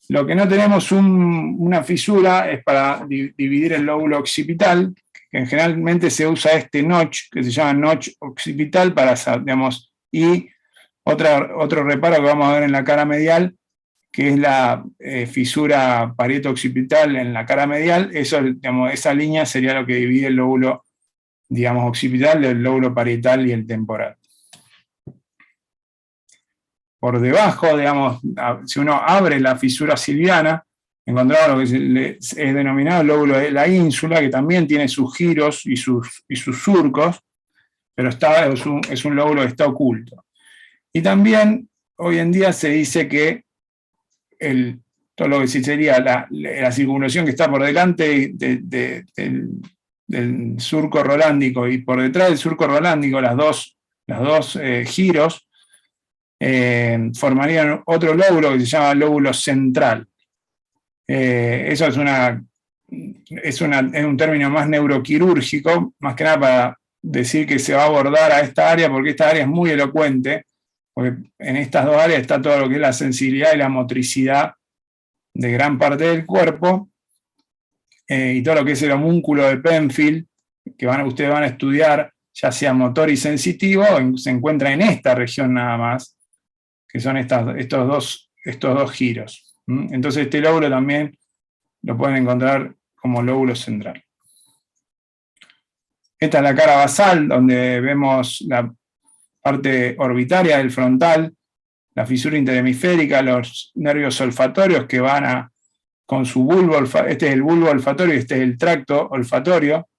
Lo que no tenemos una fisura es para dividir el lóbulo occipital, que generalmente se usa este notch, que se llama notch occipital, para, digamos, y otro reparo que vamos a ver en la cara medial, que es la fisura parieto-occipital en la cara medial. Eso, digamos, esa línea sería lo que divide el lóbulo, digamos, occipital del lóbulo parietal y el temporal. Por debajo, digamos, si uno abre la fisura silviana, encontramos lo que es denominado el lóbulo de la ínsula, que también tiene sus giros y sus surcos, pero es un lóbulo que está oculto. Y también hoy en día se dice que todo lo que sería la circunvolución que está por delante del surco rolándico y por detrás del surco rolándico, los dos giros, formarían otro lóbulo que se llama lóbulo central. Eso es un término más neuroquirúrgico, más que nada para decir que se va a abordar a esta área, porque esta área es muy elocuente, porque en estas dos áreas está todo lo que es la sensibilidad y la motricidad de gran parte del cuerpo, y todo lo que es el homúnculo de Penfield, que ustedes van a estudiar, ya sea motor y sensitivo, se encuentra en esta región nada más, que son estos dos giros. Entonces este lóbulo también lo pueden encontrar como lóbulo central. Esta es la cara basal, donde vemos la parte orbitaria del frontal, la fisura interhemisférica, los nervios olfatorios que van con su bulbo, este es el bulbo olfatorio y este es el tracto olfatorio.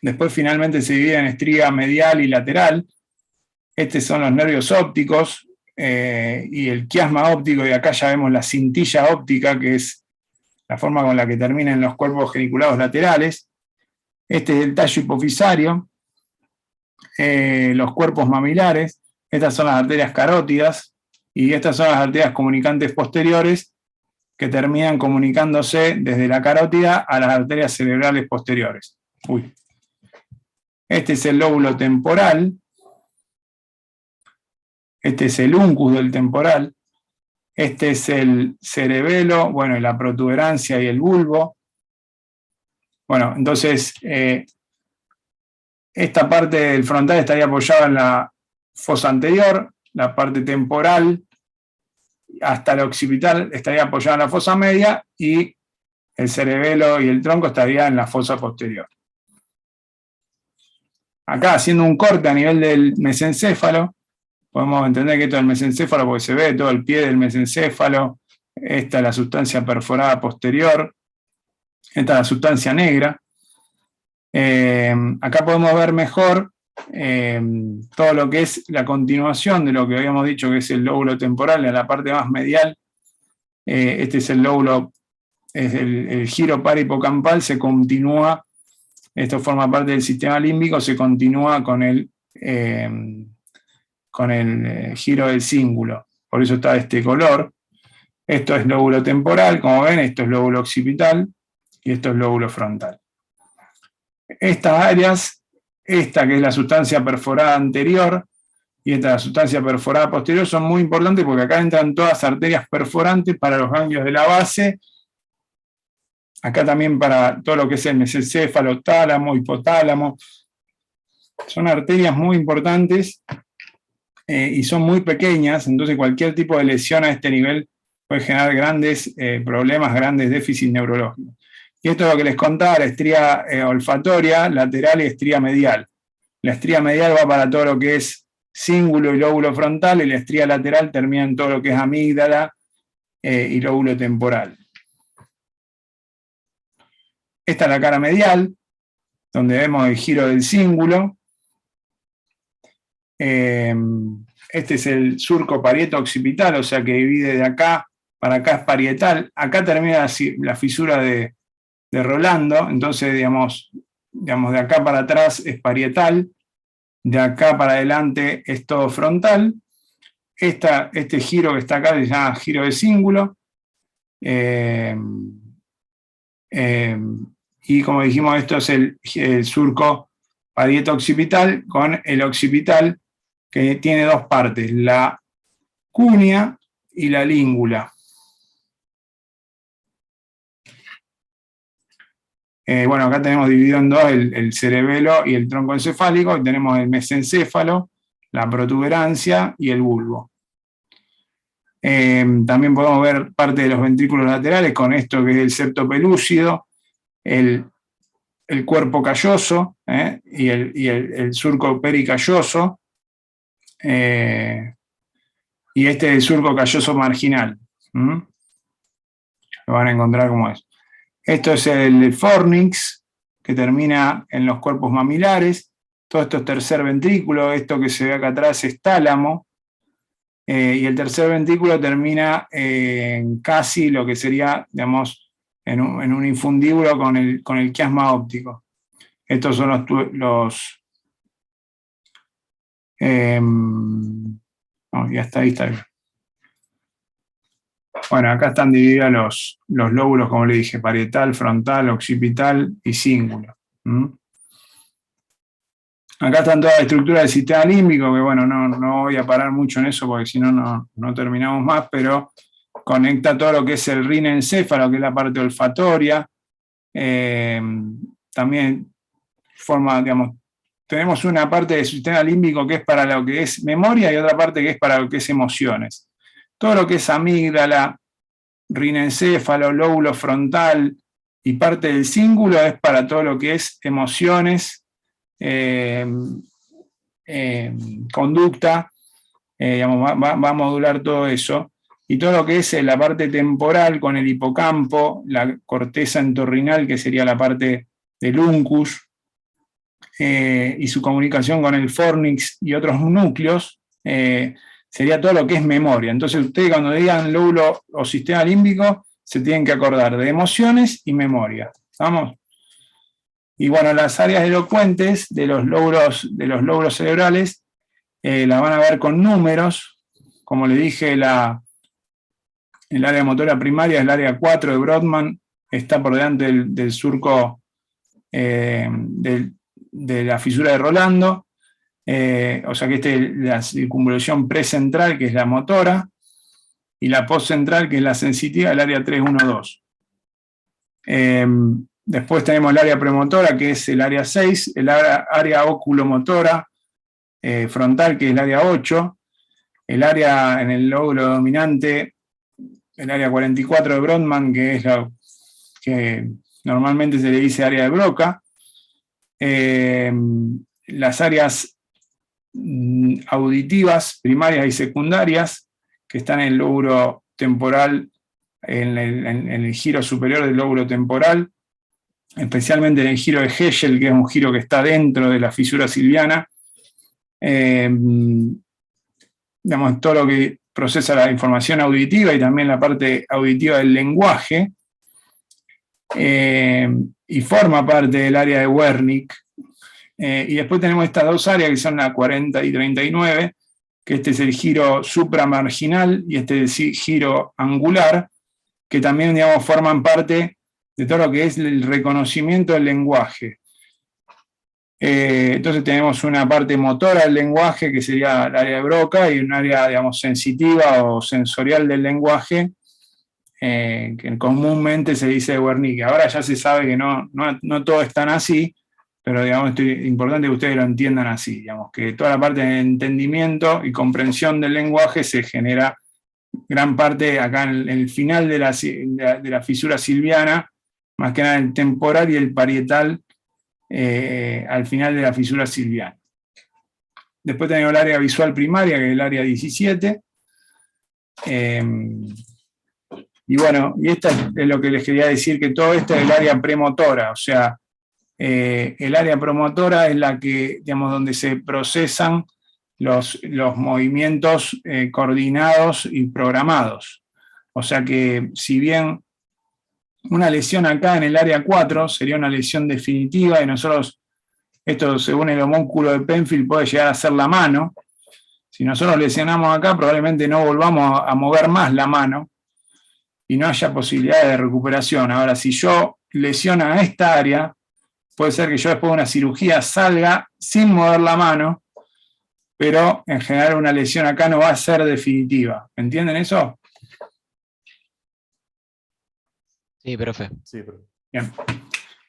Después finalmente se divide en estría medial y lateral. Estos son los nervios ópticos y el quiasma óptico, y acá ya vemos la cintilla óptica, que es la forma con la que terminan los cuerpos geniculados laterales. Este es el tallo hipofisario, los cuerpos mamilares. Estas son las arterias carótidas, y estas son las arterias comunicantes posteriores, que terminan comunicándose desde la carótida a las arterias cerebrales posteriores. Este es el lóbulo temporal. Este es el uncus del temporal. Este es el cerebelo, bueno, y la protuberancia y el bulbo. Bueno, entonces, esta parte del frontal estaría apoyada en la fosa anterior, la parte temporal hasta la occipital estaría apoyada en la fosa media, y el cerebelo y el tronco estarían en la fosa posterior. Acá, haciendo un corte a nivel del mesencéfalo, podemos entender que esto es el mesencéfalo porque se ve todo el pie del mesencéfalo. Esta es la sustancia perforada posterior. Esta es la sustancia negra. Acá podemos ver mejor todo lo que es la continuación de lo que habíamos dicho que es el lóbulo temporal, en la parte más medial. Este es el lóbulo, es el giro parahipocampal, se continúa, esto forma parte del sistema límbico, se continúa con el giro del cíngulo, por eso está de este color. Esto es lóbulo temporal, como ven, esto es lóbulo occipital y esto es lóbulo frontal. Estas áreas, esta que es la sustancia perforada anterior y esta la sustancia perforada posterior, son muy importantes porque acá entran todas las arterias perforantes para los ganglios de la base, acá también para todo lo que es el mesencéfalo, tálamo, hipotálamo, Son arterias muy importantes y son muy pequeñas, entonces cualquier tipo de lesión a este nivel puede generar grandes problemas, grandes déficits neurológicos. Y esto es lo que les contaba, la estría olfatoria, lateral y estría medial. La estría medial va para todo lo que es cíngulo y lóbulo frontal, y la estría lateral termina en todo lo que es amígdala y lóbulo temporal. Esta es la cara medial, donde vemos el giro del cíngulo. Este es el surco parieto-occipital, o sea que divide de acá para acá, es parietal. Acá termina la fisura de Rolando, entonces digamos de acá para atrás es parietal, de acá para adelante es todo frontal. Este giro que está acá se llama giro de cíngulo. Y como dijimos, esto es el surco parieto-occipital con el occipital, que tiene dos partes, la cúnea y la língula. Bueno, acá tenemos dividido en dos el cerebelo y el tronco encefálico, y tenemos el mesencéfalo, la protuberancia y el bulbo. También podemos ver parte de los ventrículos laterales con esto que es el septo pelúcido, el cuerpo calloso y el surco pericalloso, y este es el surco calloso marginal. Lo van a encontrar como es. Esto es el fornix, que termina en los cuerpos mamilares. Todo esto es tercer ventrículo, esto que se ve acá atrás es tálamo, y el tercer ventrículo termina en casi lo que sería, digamos, en un infundíbulo con el quiasma óptico. Estos son no, ya está, ahí está. Bueno, acá están divididos los lóbulos, como le dije, parietal, frontal, occipital y cíngulo. Acá están todas las estructuras del sistema límbico, que bueno, no voy a parar mucho en eso porque si no, no terminamos más, pero conecta todo lo que es el rinencéfalo, que es la parte olfatoria. También forma, digamos, tenemos una parte del sistema límbico que es para lo que es memoria y otra parte que es para lo que es emociones. Todo lo que es amígdala, rinencéfalo, lóbulo frontal y parte del cíngulo es para todo lo que es emociones, conducta, digamos, va a modular todo eso. Y todo lo que es la parte temporal con el hipocampo, la corteza entorrinal, que sería la parte del uncus, y su comunicación con el fornix y otros núcleos, sería todo lo que es memoria. Entonces ustedes cuando digan lóbulo o sistema límbico, se tienen que acordar de emociones y memoria. ¿Vamos? Y bueno, las áreas elocuentes de los lóbulos cerebrales las van a ver con números. Como le dije, el área motora primaria es el área 4 de Brodmann, está por delante del surco de la fisura de Rolando. O sea que la circunvolución precentral, que es la motora, y la postcentral, que es la sensitiva, el área 312. Después tenemos el área premotora, que es el área 6, el área oculomotora frontal, que es el área 8, el área en el lóbulo dominante, el área 44 de Brodmann, que es lo que normalmente se le dice área de Broca. Las áreas auditivas primarias y secundarias, que están en el lóbulo temporal, en el giro superior del lóbulo temporal, especialmente en el giro de Heschel, que es un giro que está dentro de la fisura silviana. Digamos, todo lo que procesa la información auditiva y también la parte auditiva del lenguaje, y forma parte del área de Wernicke. Y después tenemos estas dos áreas que son la 40 y 39, que este es el giro supramarginal y este es el giro angular, que también, digamos, forman parte de todo lo que es el reconocimiento del lenguaje. Entonces tenemos una parte motora del lenguaje, que sería el área de Broca, y un área, digamos, sensitiva o sensorial del lenguaje, que comúnmente se dice de Wernicke. Ahora ya se sabe que no todo es tan así, pero digamos, es importante que ustedes lo entiendan así, digamos, que toda la parte de entendimiento y comprensión del lenguaje se genera gran parte acá en el final de la fisura silviana, más que nada el temporal y el parietal al final de la fisura silviana. Después tenemos el área visual primaria, que es el área 17. Y bueno, y esto es lo que les quería decir, que todo esto es el área premotora, o sea, el área promotora es la que, digamos, donde se procesan los movimientos coordinados y programados. O sea que, si bien una lesión acá en el área 4 sería una lesión definitiva, y nosotros, esto según el homúnculo de Penfield, puede llegar a ser la mano. Si nosotros lesionamos acá, probablemente no volvamos a mover más la mano y no haya posibilidad de recuperación. Ahora, si yo lesiono a esta área, puede ser que yo después de una cirugía salga sin mover la mano, pero en general una lesión acá no va a ser definitiva. ¿Entienden eso? Sí, profe. Bien.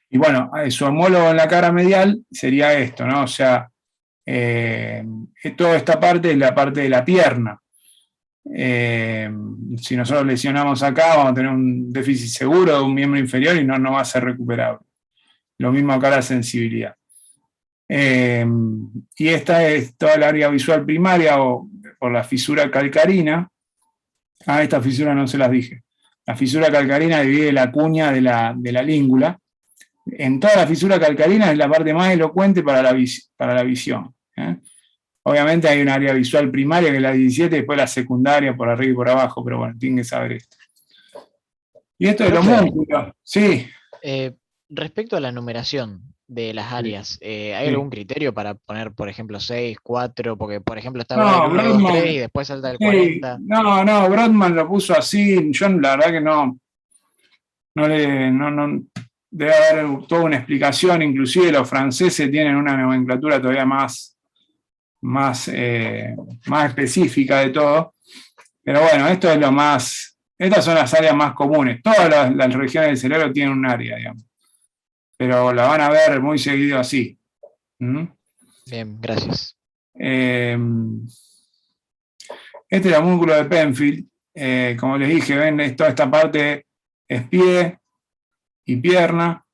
Y bueno, su homólogo en la cara medial sería esto, ¿no? O sea, toda esta parte es la parte de la pierna. Si nosotros lesionamos acá, vamos a tener un déficit seguro de un miembro inferior y no va a ser recuperable. Lo mismo acá la sensibilidad. Y esta es toda el área visual primaria o por la fisura calcarina. Esta fisura no se las dije. La fisura calcarina divide la cuña de la língula. En toda la fisura calcarina es la parte más elocuente para la visión. Obviamente hay un área visual primaria que es la 17, después la secundaria por arriba y por abajo, pero bueno, tienen que saber esto. Y esto es lo músculo. Sí. Respecto a la numeración de las áreas, ¿hay algún criterio para poner, por ejemplo, 6, 4? Porque, por ejemplo, estaba el 1, 2, 3 y después salta el 40. No, Brodmann lo puso así. Yo la verdad que no debe haber toda una explicación. Inclusive los franceses tienen una nomenclatura todavía más específica de todo. Pero bueno, esto es lo más. Estas son las áreas más comunes. Todas las regiones del cerebro tienen un área, digamos. Pero la van a ver muy seguido así. Bien, gracias. Este es el homúnculo de Penfield. Como les dije, ven, toda esta parte es pie y pierna,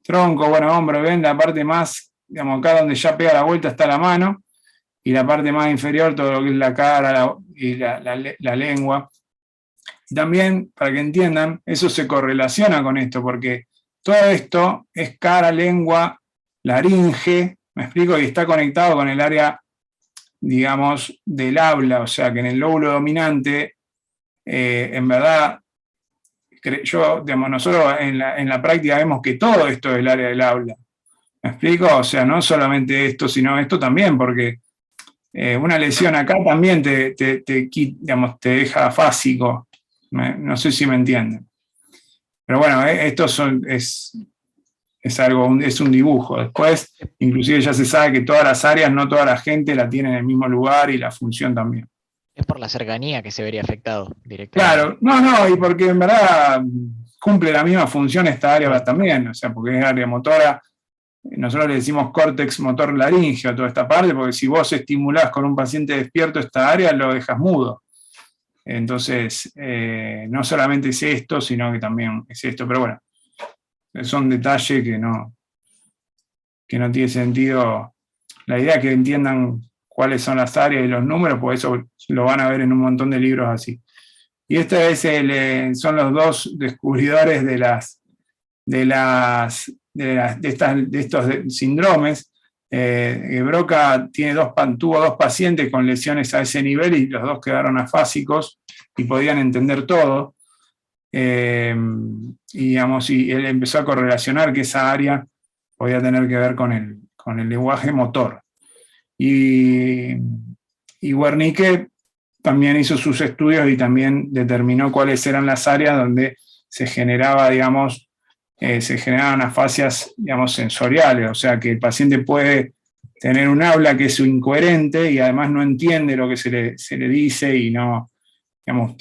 tronco, bueno, hombro, ven la parte más, digamos, acá donde ya pega la vuelta está la mano, y la parte más inferior, todo lo que es la cara y la lengua. Y también, para que entiendan, eso se correlaciona con esto, porque todo esto es cara, lengua, laringe, ¿me explico? Y está conectado con el área, digamos, del habla, o sea que en el lóbulo dominante, en verdad, digamos, nosotros en la práctica vemos que todo esto es el área del habla. ¿Me explico? O sea, no solamente esto, sino esto también, porque una lesión acá también te deja fásico. No sé si me entienden. Pero bueno, esto es un dibujo. Después, inclusive ya se sabe que todas las áreas, no toda la gente la tiene en el mismo lugar y la función también. Es por la cercanía que se vería afectado directamente. Claro, no, y porque en verdad cumple la misma función esta área también, o sea, porque es área motora. Nosotros le decimos córtex motor laríngeo a toda esta parte, porque si vos estimulás con un paciente despierto esta área, lo dejas mudo. Entonces, no solamente es esto, sino que también es esto, pero bueno, son detalles que no tiene sentido. La idea es que entiendan cuáles son las áreas y los números, pues eso lo van a ver en un montón de libros así. Y este son los dos descubridores de estos síndromes. Broca tuvo dos pacientes con lesiones a ese nivel y los dos quedaron afásicos y podían entender todo. Y él empezó a correlacionar que esa área podía tener que ver con el lenguaje motor. Y Wernicke también hizo sus estudios y también determinó cuáles eran las áreas donde se generaba, digamos, se generaban afasias, digamos, sensoriales, o sea que el paciente puede tener un habla que es incoherente y además no entiende lo que se le dice y no, digamos,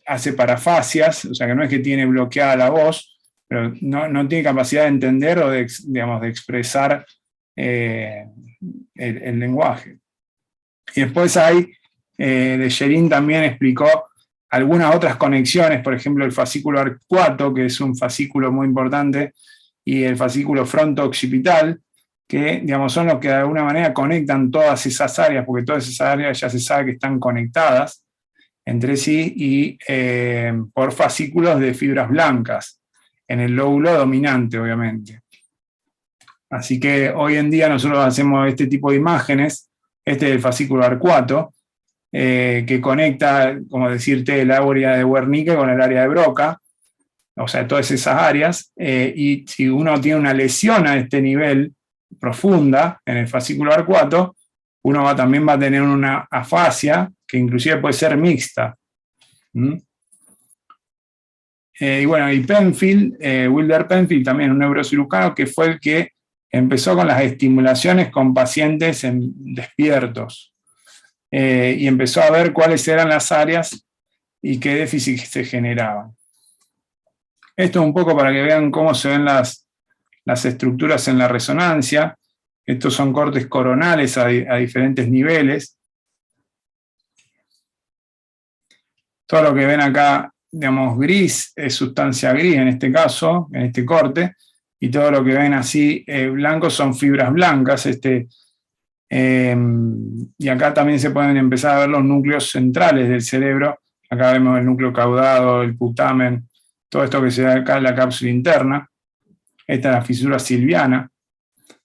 hace parafasias, o sea que no es que tiene bloqueada la voz, pero no tiene capacidad de entender o de, digamos, de expresar el lenguaje. Y después hay, de Sherin también explicó algunas otras conexiones, por ejemplo el fascículo arcuato, que es un fascículo muy importante, y el fascículo fronto-occipital, que digamos, son los que de alguna manera conectan todas esas áreas, porque todas esas áreas ya se sabe que están conectadas entre sí y por fascículos de fibras blancas, en el lóbulo dominante, obviamente. Así que hoy en día nosotros hacemos este tipo de imágenes, este es el fascículo arcuato, que conecta, como decirte, el área de Wernicke con el área de Broca, o sea, todas esas áreas, y si uno tiene una lesión a este nivel profunda en el fascículo arcuato, uno también va a tener una afasia que inclusive puede ser mixta. Y bueno, y Penfield, Wilder Penfield, también un neurocirujano, que fue el que empezó con las estimulaciones con pacientes despiertos. Y empezó a ver cuáles eran las áreas y qué déficit se generaban. Esto es un poco para que vean cómo se ven las estructuras en la resonancia. Estos son cortes coronales a diferentes niveles. Todo lo que ven acá, digamos, gris, es sustancia gris en este caso, en este corte, y todo lo que ven así blanco son fibras blancas. Y acá también se pueden empezar a ver los núcleos centrales del cerebro. Acá vemos el núcleo caudado, el putamen, todo esto que se da acá en la cápsula interna. Esta es la fisura silviana.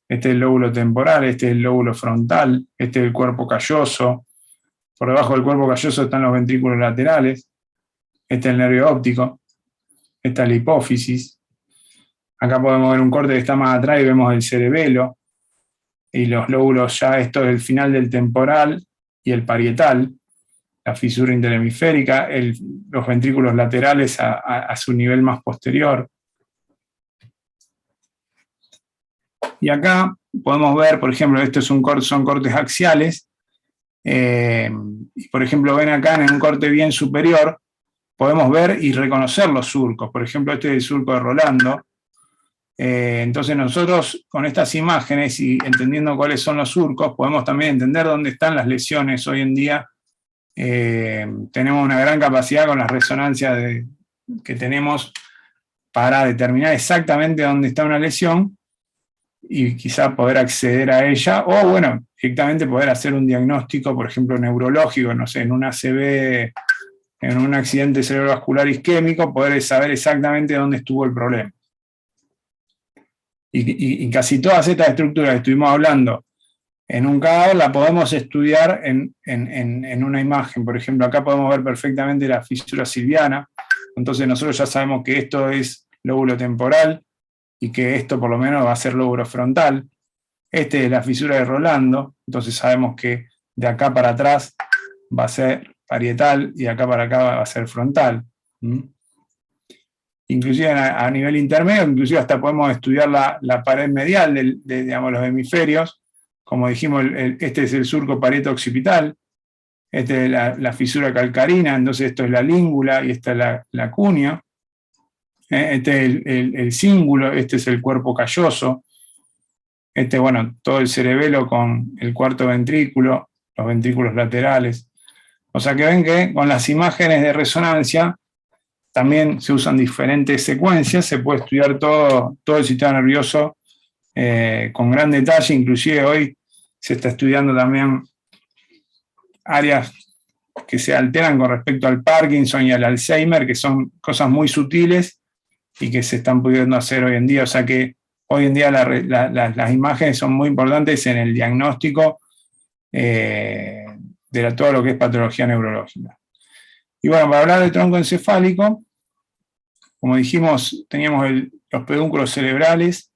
Este es el lóbulo temporal, este es el lóbulo frontal, este es el cuerpo calloso. Por debajo del cuerpo calloso están los ventrículos laterales. Este es el nervio óptico. Esta es la hipófisis. Acá podemos ver un corte que está más atrás y vemos el cerebelo. Y los lóbulos, ya esto es el final del temporal y el parietal, la fisura interhemisférica, los ventrículos laterales a su nivel más posterior. Y acá podemos ver, por ejemplo, estos son cortes axiales, y por ejemplo ven acá en un corte bien superior, podemos ver y reconocer los surcos. Por ejemplo, este es el surco de Rolando. Entonces nosotros con estas imágenes y entendiendo cuáles son los surcos, podemos también entender dónde están las lesiones. Hoy en día tenemos una gran capacidad con las resonancias que tenemos para determinar exactamente dónde está una lesión y quizá poder acceder a ella, o bueno, directamente poder hacer un diagnóstico, por ejemplo, neurológico, no sé, en un ACV, en un accidente cerebrovascular isquémico, poder saber exactamente dónde estuvo el problema. Y casi todas estas estructuras que estuvimos hablando en un cadáver la podemos estudiar en una imagen. Por ejemplo, acá podemos ver perfectamente la fisura silviana. Entonces nosotros ya sabemos que esto es lóbulo temporal y que esto por lo menos va a ser lóbulo frontal. Este es la fisura de Rolando. Entonces sabemos que de acá para atrás va a ser parietal y de acá para acá va a ser frontal. Inclusive a nivel intermedio, inclusive hasta podemos estudiar la pared medial de digamos, los hemisferios. Como dijimos, este es el surco parieto-occipital, este es la fisura calcarina, entonces esto es la língula y esta es la cunea. Este es el cíngulo, este es el cuerpo calloso. Este, bueno, todo el cerebelo con el cuarto ventrículo, los ventrículos laterales. O sea que ven que con las imágenes de resonancia también se usan diferentes secuencias, se puede estudiar todo el sistema nervioso con gran detalle. Inclusive hoy se está estudiando también áreas que se alteran con respecto al Parkinson y al Alzheimer, que son cosas muy sutiles y que se están pudiendo hacer hoy en día. O sea que hoy en día las imágenes son muy importantes en el diagnóstico de todo lo que es patología neurológica. Y bueno, para hablar del tronco encefálico, como dijimos, teníamos los pedúnculos cerebrales,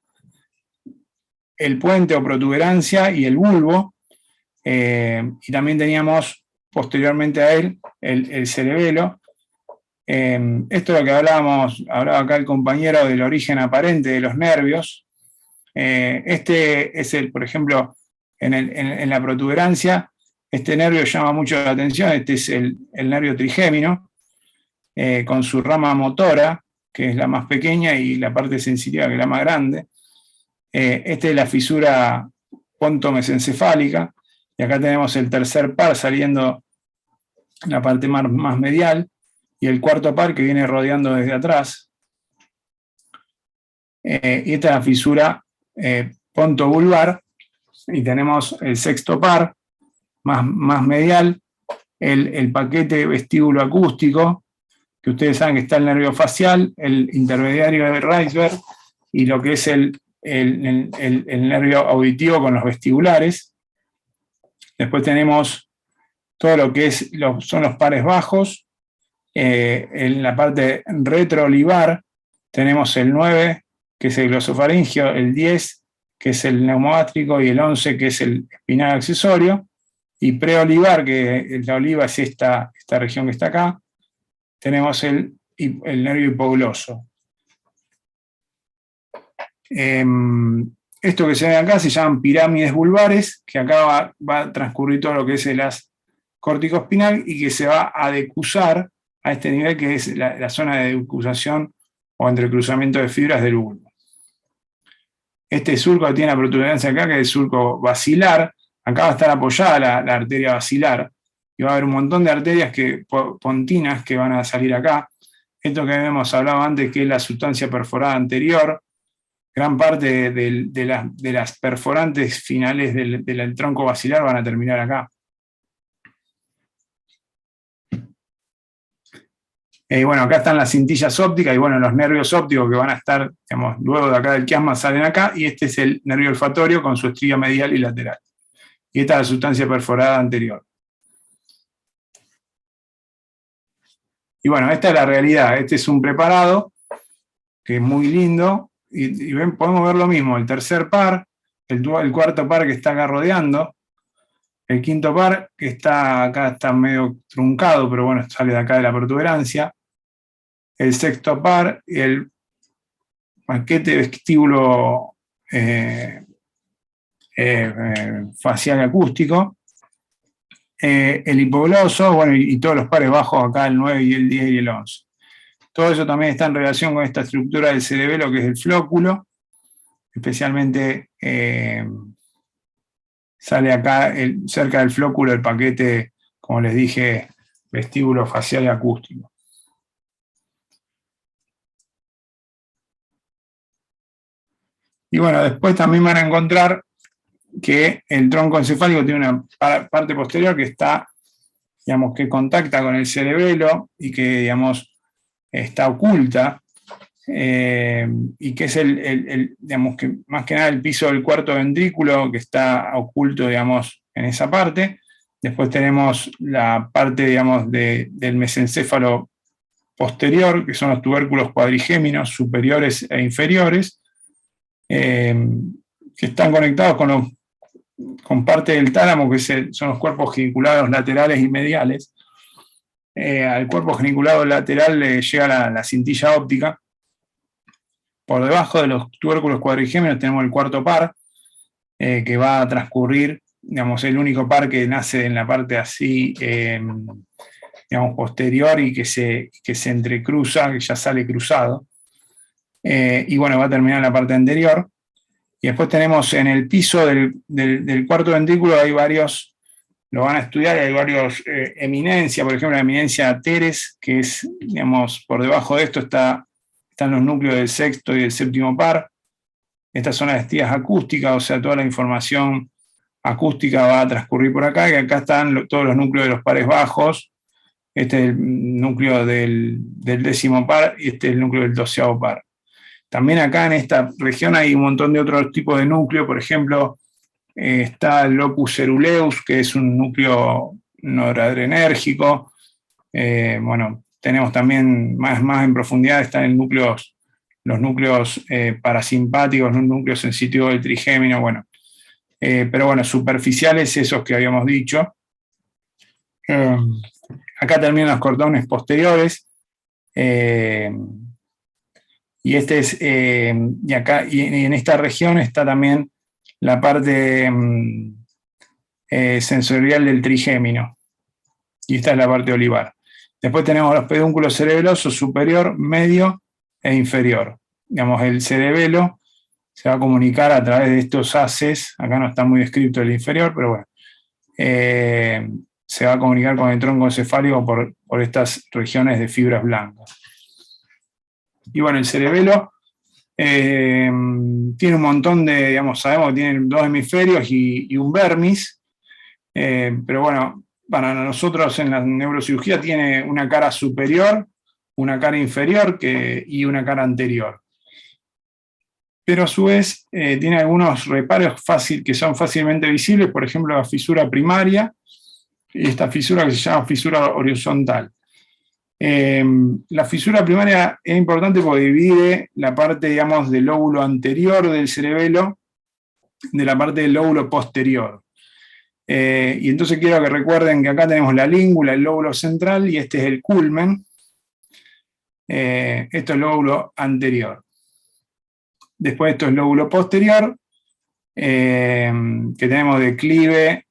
el puente o protuberancia y el bulbo, y también teníamos posteriormente a él el cerebelo. Esto es lo que hablaba acá el compañero del origen aparente de los nervios. Este es por ejemplo, en la protuberancia, este nervio llama mucho la atención. Este es el nervio trigémino, con su rama motora, que es la más pequeña, y la parte sensitiva, que es la más grande. Esta es la fisura pontomesencefálica, y acá tenemos el tercer par saliendo en la parte más medial, y el cuarto par que viene rodeando desde atrás. Y esta es la fisura pontovulvar, y tenemos el sexto par, más medial, el paquete vestíbulo acústico, que ustedes saben que está el nervio facial, el intermediario de Reisberg, y lo que es el nervio auditivo con los vestibulares. Después tenemos todo lo que son los pares bajos. En la parte retroolivar tenemos el 9, que es el glosofaringio, el 10, que es el neumogástrico, y el 11, que es el espinal accesorio. Y preolivar, que la oliva es esta región que está acá, tenemos el nervio hipogloso. Esto que se ve acá se llaman pirámides vulvares, que acá va a transcurrir todo lo que es el haz corticoespinal y que se va a decusar a este nivel, que es la zona de decusación o entrecruzamiento de fibras del bulbo. Este surco tiene la protuberancia acá, que es el surco basilar. Acá va a estar apoyada la arteria basilar, y va a haber un montón de arterias pontinas que van a salir acá. Esto que habíamos hablado antes, que es la sustancia perforada anterior, gran parte de las perforantes finales del tronco basilar van a terminar acá. Bueno, acá están las cintillas ópticas, y bueno, los nervios ópticos que van a estar, digamos, luego de acá del quiasma salen acá, y este es el nervio olfatorio con su estría medial y lateral. Y esta es la sustancia perforada anterior. Y bueno, esta es la realidad. Este es un preparado que es muy lindo, y ven, podemos ver lo mismo, el tercer par, el cuarto par que está acá rodeando, el quinto par que está acá, está medio truncado, pero bueno, sale de acá de la protuberancia, el sexto par, y el paquete vestíbulo facial acústico, el hipogloso, bueno, y todos los pares bajos acá, el 9 y el 10 y el 11. Todo eso también está en relación con esta estructura del cerebelo, que es el flóculo. Especialmente sale acá, cerca del flóculo, el paquete, como les dije, vestíbulo facial y acústico. Y bueno, después también van a encontrar que el tronco encefálico tiene una parte posterior que está, digamos, que contacta con el cerebelo y que, digamos, está oculta, y que es digamos, que más que nada el piso del cuarto ventrículo, que está oculto, digamos, en esa parte. Después tenemos la parte, digamos, del mesencéfalo posterior, que son los tubérculos cuadrigéminos superiores e inferiores, que están conectados con parte del tálamo, que son los cuerpos geniculados laterales y mediales. Al cuerpo geniculado lateral le llega la cintilla óptica. Por debajo de los tubérculos cuadrigéminos tenemos el cuarto par, que va a transcurrir, digamos, el único par que nace en la parte así, digamos, posterior, y que se entrecruza, que ya sale cruzado. Y bueno, va a terminar en la parte anterior. Y después tenemos en el piso del cuarto ventrículo, hay varios, lo van a estudiar, hay varios eminencias, por ejemplo la eminencia teres, que es, digamos, por debajo de esto están los núcleos del sexto y del séptimo par. Estas son las estrías acústicas, o sea, toda la información acústica va a transcurrir por acá, y acá están todos los núcleos de los pares bajos. Este es el núcleo del décimo par, y este es el núcleo del doceavo par. También acá en esta región hay un montón de otros tipos de núcleos. Por ejemplo, está el locus ceruleus, que es un núcleo noradrenérgico. Bueno, tenemos también más en profundidad, están los núcleos parasimpáticos, los núcleos sensitivos del trigémino, bueno. Pero bueno, superficiales esos que habíamos dicho. Acá terminan los cordones posteriores. Y en esta región está también la parte sensorial del trigémino. Y esta es la parte olivar. Después tenemos los pedúnculos cerebelosos superior, medio e inferior. Digamos, el cerebelo se va a comunicar a través de estos haces, acá no está muy descrito el inferior, pero bueno, se va a comunicar con el tronco encefálico por estas regiones de fibras blancas. Y bueno, el cerebelo tiene un montón de, digamos, sabemos que tiene 2 hemisferios y un vermis, pero bueno, para nosotros en la neurocirugía tiene una cara superior, una cara inferior y una cara anterior. Pero a su vez tiene algunos reparos que son fácilmente visibles, por ejemplo la fisura primaria, y esta fisura que se llama fisura horizontal. La fisura primaria es importante porque divide la parte, digamos, del lóbulo anterior del cerebelo de la parte del lóbulo posterior. Y entonces quiero que recuerden que acá tenemos la língula, el lóbulo central, y este es el culmen. Esto es el lóbulo anterior. Después esto es el lóbulo posterior, que tenemos declive,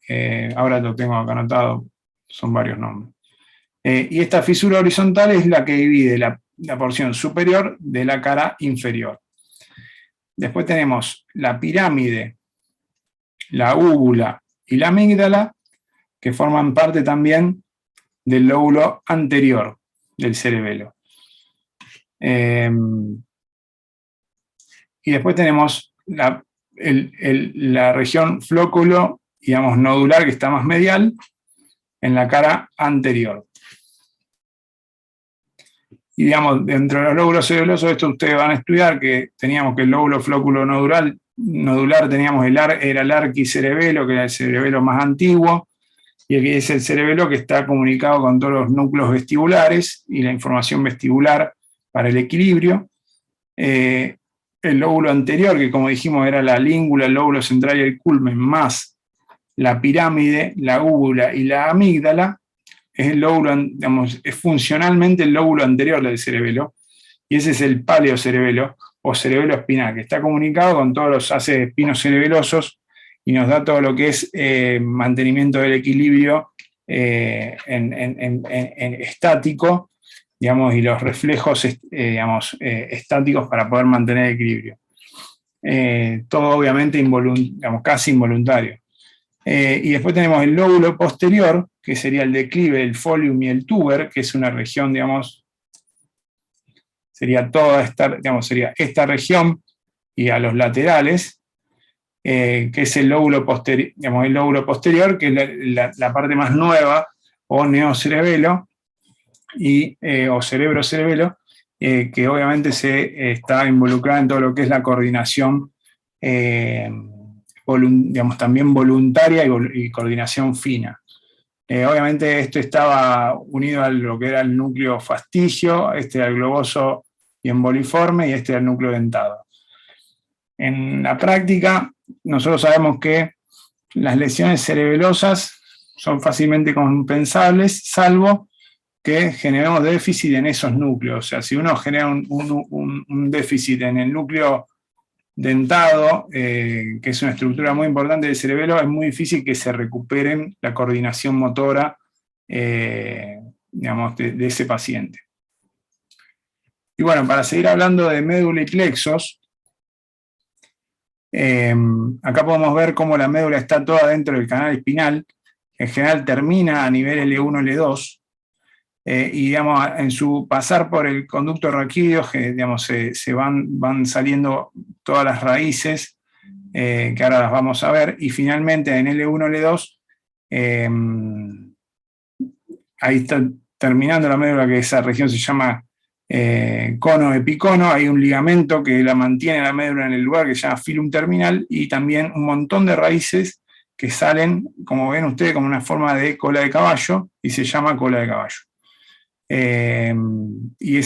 ahora lo tengo acá anotado, son varios nombres. Y esta fisura horizontal es la que divide la porción superior de la cara inferior. Después tenemos la pirámide, la úvula y la amígdala, que forman parte también del lóbulo anterior del cerebelo. Y después tenemos la región flóculo, digamos, nodular, que está más medial, en la cara anterior. Y digamos, dentro de los lóbulos cerebelosos, esto ustedes van a estudiar, que teníamos que el lóbulo flóculo nodular teníamos era el arquicerebelo, que era el cerebelo más antiguo, y aquí es el cerebelo que está comunicado con todos los núcleos vestibulares y la información vestibular para el equilibrio. El lóbulo anterior, que como dijimos era la língula, el lóbulo central y el culmen, más la pirámide, la úvula y la amígdala, es el lóbulo, digamos, es funcionalmente el lóbulo anterior del cerebelo, y ese es el paleocerebelo o cerebelo espinal, que está comunicado con todos los haces espinocerebelosos y nos da todo lo que es mantenimiento del equilibrio estático, digamos, y los reflejos estáticos para poder mantener el equilibrio. Todo obviamente digamos, casi involuntario. Y después tenemos el lóbulo posterior, que sería el declive, el folium y el tuber, que es una región, digamos, sería toda esta, digamos, sería esta región y a los laterales, que es el lóbulo posterior, digamos, el lóbulo posterior, que es la parte más nueva, o neocerebelo, o cerebro-cerebelo, que obviamente se está involucrada en todo lo que es la coordinación, digamos, también voluntaria y coordinación fina. Obviamente esto estaba unido a lo que era el núcleo fastigio, este era el globoso y emboliforme, y este era el núcleo dentado. En la práctica, nosotros sabemos que las lesiones cerebelosas son fácilmente compensables, salvo que generemos déficit en esos núcleos. O sea, si uno genera un déficit en el núcleo dentado, que es una estructura muy importante del cerebelo, es muy difícil que se recuperen la coordinación motora, digamos, de ese paciente. Y bueno, para seguir hablando de médula y plexos, acá podemos ver cómo la médula está toda dentro del canal espinal. En general termina a nivel L1, L2, y digamos, en su pasar por el conducto raquídeo, digamos, se van saliendo todas las raíces, que ahora las vamos a ver, y finalmente en L1, L2, ahí está terminando la médula, que esa región se llama cono epicono. Hay un ligamento que la mantiene la médula en el lugar, que se llama filum terminal, y también un montón de raíces que salen, como ven ustedes, como una forma de cola de caballo, y se llama cola de caballo. Y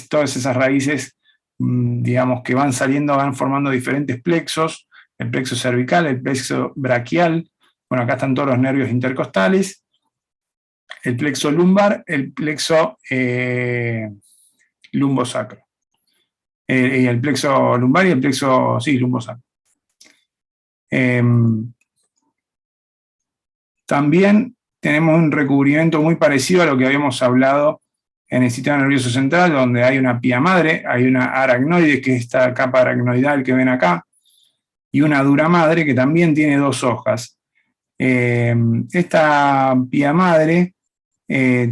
todas esas raíces, digamos, que van saliendo, van formando diferentes plexos: el plexo cervical, el plexo braquial, bueno, acá están todos los nervios intercostales, el plexo lumbar, el plexo lumbosacro, y el plexo lumbar y el plexo, sí, lumbosacro. También tenemos un recubrimiento muy parecido a lo que habíamos hablado en el sistema nervioso central, donde hay una pía madre, hay una aracnoide, que es esta capa aracnoidal que ven acá, y una dura madre que también tiene 2 hojas. Esta pía madre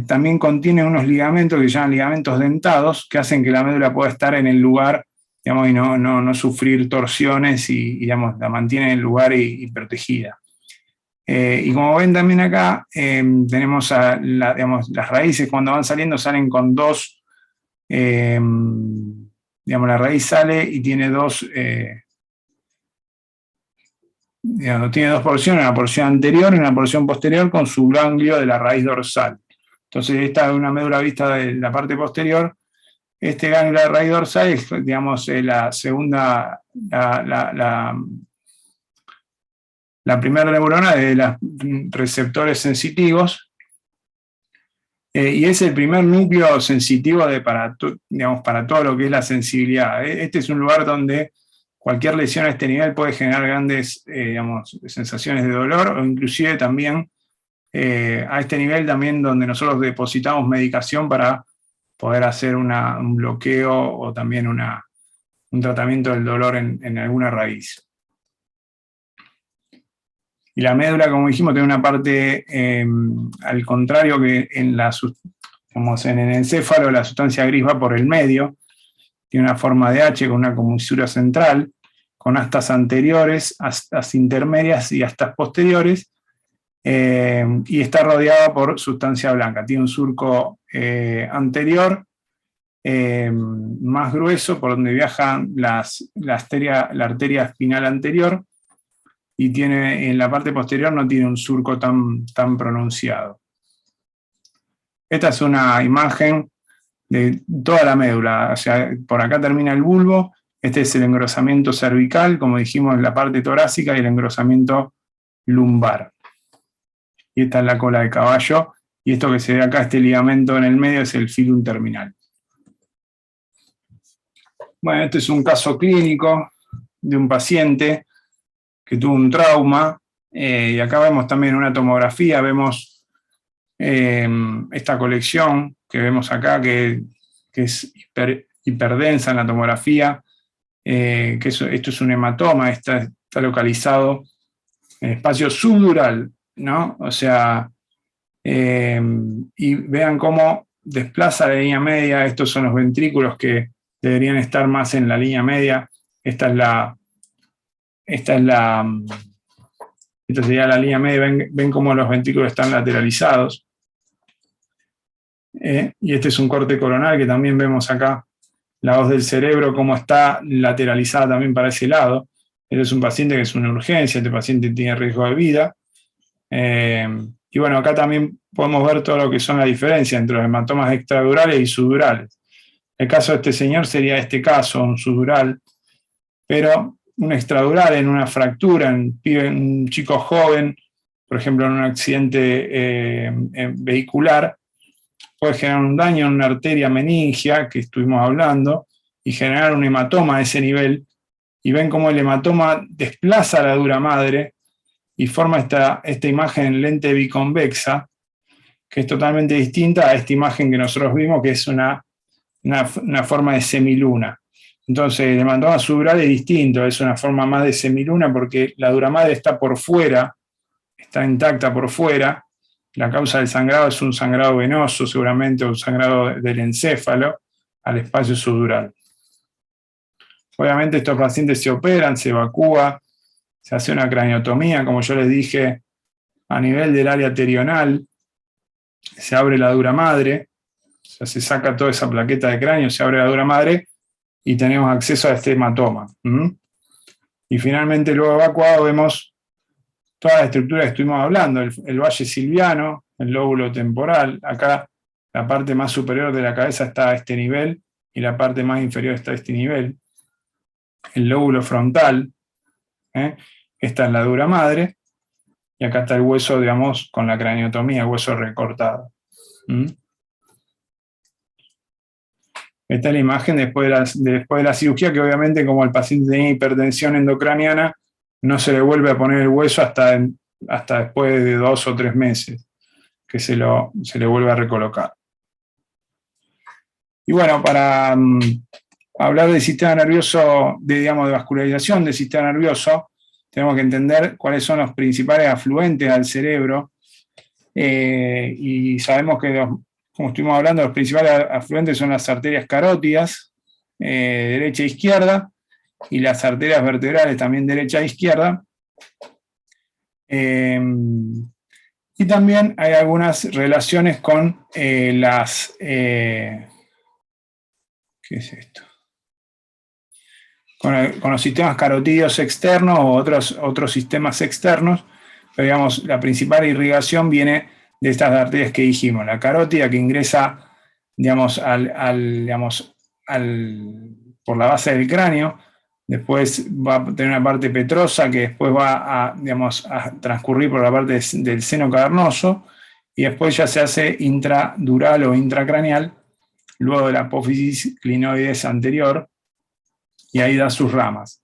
también contiene unos ligamentos que se llaman ligamentos dentados, que hacen que la médula pueda estar en el lugar, digamos, y no sufrir torsiones, y digamos, la mantiene en el lugar y protegida. Y como ven también acá, tenemos digamos, las raíces cuando van saliendo salen con 2, digamos, la raíz sale y tiene 2, digamos, tiene 2 porciones, una porción anterior y una porción posterior con su ganglio de la raíz dorsal. Entonces, esta es una médula vista de la parte posterior. Este ganglio de la raíz dorsal es, digamos, la segunda, la primera neurona de los receptores sensitivos, y es el primer núcleo sensitivo digamos, para todo lo que es la sensibilidad. Este es un lugar donde cualquier lesión a este nivel puede generar grandes digamos, sensaciones de dolor, o inclusive también a este nivel también donde nosotros depositamos medicación para poder hacer un bloqueo o también un tratamiento del dolor en alguna raíz. Y la médula, como dijimos, tiene una parte, al contrario que en el encéfalo, la sustancia gris va por el medio, tiene una forma de H con una comisura central, con astas anteriores, astas intermedias y astas posteriores, y está rodeada por sustancia blanca. Tiene un surco anterior, más grueso, por donde viajan la arteria espinal anterior, y tiene, en la parte posterior no tiene un surco tan pronunciado. Esta es una imagen de toda la médula, o sea, por acá termina el bulbo, este es el engrosamiento cervical, como dijimos, en la parte torácica, y el engrosamiento lumbar. Y esta es la cola de caballo, y esto que se ve acá, este ligamento en el medio, es el filum terminal. Bueno, este es un caso clínico de un paciente que tuvo un trauma, y acá vemos también una tomografía, vemos esta colección que vemos acá, que es hiperdensa en la tomografía, esto es un hematoma, está localizado en espacio subdural, ¿no? O sea, y vean cómo desplaza la línea media. Estos son los ventrículos que deberían estar más en la línea media. Esta sería la línea media. Ven cómo los ventrículos están lateralizados. Y este es un corte coronal que también vemos acá, la hoz del cerebro, cómo está lateralizada también para ese lado. Este es un paciente que es una urgencia, este paciente tiene riesgo de vida. Y bueno, acá también podemos ver todo lo que son las diferencias entre los hematomas extradurales y subdurales. El caso de este señor sería este caso, un subdural, pero un extradural en una fractura, en un chico joven, por ejemplo en un accidente vehicular, puede generar un daño en una arteria meningia, que estuvimos hablando, y generar un hematoma a ese nivel, y ven cómo el hematoma desplaza la dura madre, y forma esta imagen en lente biconvexa, que es totalmente distinta a esta imagen que nosotros vimos, que es una forma de semiluna. Entonces, el hematoma subdural es distinto, es una forma más de semiluna, porque la dura madre está por fuera, está intacta por fuera. La causa del sangrado es un sangrado venoso, seguramente, o un sangrado del encéfalo al espacio subdural. Obviamente estos pacientes se operan, se evacúa, se hace una craniotomía, como yo les dije, a nivel del área terional, se abre la dura madre, o sea, se saca toda esa plaqueta de cráneo, se abre la dura madre y tenemos acceso a este hematoma. Y finalmente, luego evacuado, vemos toda la estructura que estuvimos hablando, el valle silviano, el lóbulo temporal. Acá la parte más superior de la cabeza está a este nivel y la parte más inferior está a este nivel. El lóbulo frontal, esta es la dura madre, y acá está el hueso, digamos, con la craniotomía, el hueso recortado. Esta es la imagen después de la cirugía, que obviamente como el paciente tenía hipertensión endocraniana, no se le vuelve a poner el hueso hasta después de 2 o 3 meses, que se le vuelve a recolocar. Y bueno, para hablar del sistema nervioso, digamos, de vascularización del sistema nervioso, tenemos que entender cuáles son los principales afluentes al cerebro. Y sabemos que, como estuvimos hablando, los principales afluentes son las arterias carótidas, derecha e izquierda, y las arterias vertebrales también derecha e izquierda. Y también hay algunas relaciones con las... ¿qué es esto? Con los sistemas carotídeos externos o otros sistemas externos, pero digamos, la principal irrigación viene de estas arterias que dijimos, la carótida que ingresa, digamos, por la base del cráneo, después va a tener una parte petrosa que después va a transcurrir por la parte del seno cavernoso, y después ya se hace intradural o intracraneal, luego de la apófisis clinoides anterior, y ahí da sus ramas.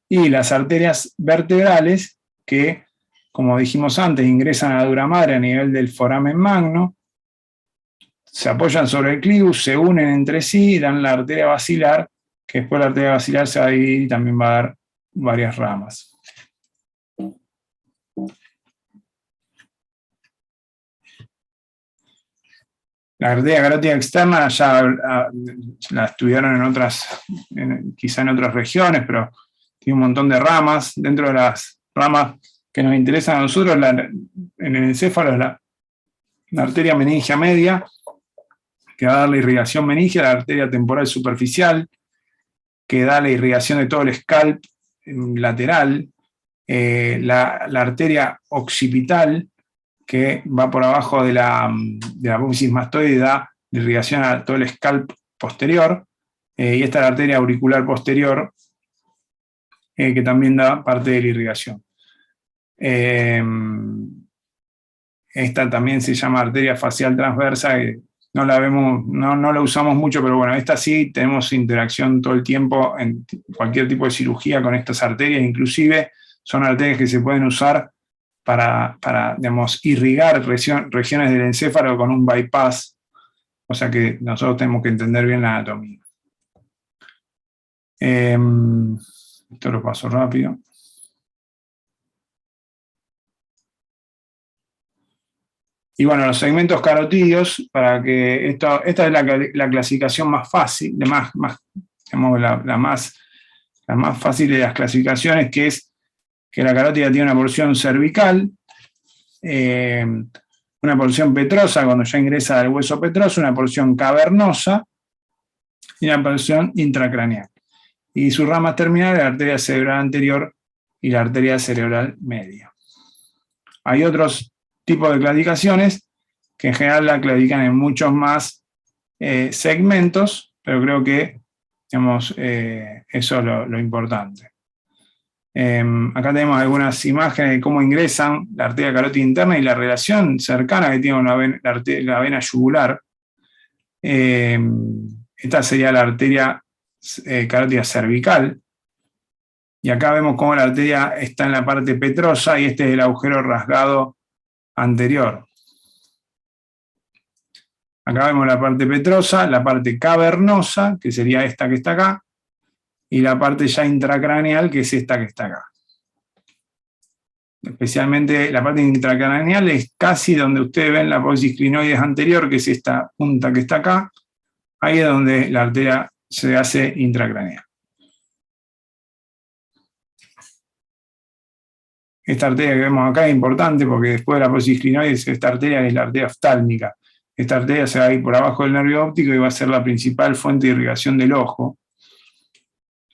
Y las arterias vertebrales, que, como dijimos antes, ingresan a la dura madre a nivel del foramen magno, se apoyan sobre el clivus, se unen entre sí y dan la arteria basilar, que después la arteria basilar se va a dividir y también va a dar varias ramas. La arteria carótida externa ya la estudiaron quizá en otras regiones, pero tiene un montón de ramas. Dentro de las ramas que nos interesan a nosotros, en el encéfalo es la arteria meningia media, que va a dar la irrigación meningia, la arteria temporal superficial, que da la irrigación de todo el scalp lateral, la arteria occipital, que va por abajo de la apófisis mastoide y da irrigación a todo el scalp posterior, y esta es la arteria auricular posterior, que también da parte de la irrigación. Esta también se llama arteria facial transversa, que no la vemos, no la usamos mucho, pero bueno, esta sí tenemos interacción todo el tiempo en cualquier tipo de cirugía con estas arterias, inclusive son arterias que se pueden usar para digamos, irrigar regiones del encéfalo con un bypass, o sea que nosotros tenemos que entender bien la anatomía. Esto lo paso rápido. Y bueno, los segmentos carotídeos, para que esta es la clasificación más fácil, digamos, la más fácil de las clasificaciones, que es que la carótida tiene una porción cervical, una porción petrosa cuando ya ingresa al hueso petroso, una porción cavernosa y una porción intracraneal. Y sus ramas terminales, la arteria cerebral anterior y la arteria cerebral media. Hay otros tipos de clasificaciones que en general la clasifican en muchos más segmentos, pero creo que digamos, eso es lo importante. Acá tenemos algunas imágenes de cómo ingresan la arteria carótida interna y la relación cercana que tiene la vena yugular. Esta sería la arteria carótida cervical. Y acá vemos cómo la arteria está en la parte petrosa y este es el agujero rasgado anterior. Acá vemos la parte petrosa, la parte cavernosa, que sería esta que está acá, y la parte ya intracraneal, que es esta que está acá. Especialmente la parte intracraneal es casi donde ustedes ven la apófisis clinoides anterior, que es esta punta que está acá. Ahí es donde la arteria se hace intracraneal. Esta arteria que vemos acá es importante porque después de la apófisis clinoides, esta arteria es la arteria oftálmica. Esta arteria se va a ir por abajo del nervio óptico y va a ser la principal fuente de irrigación del ojo.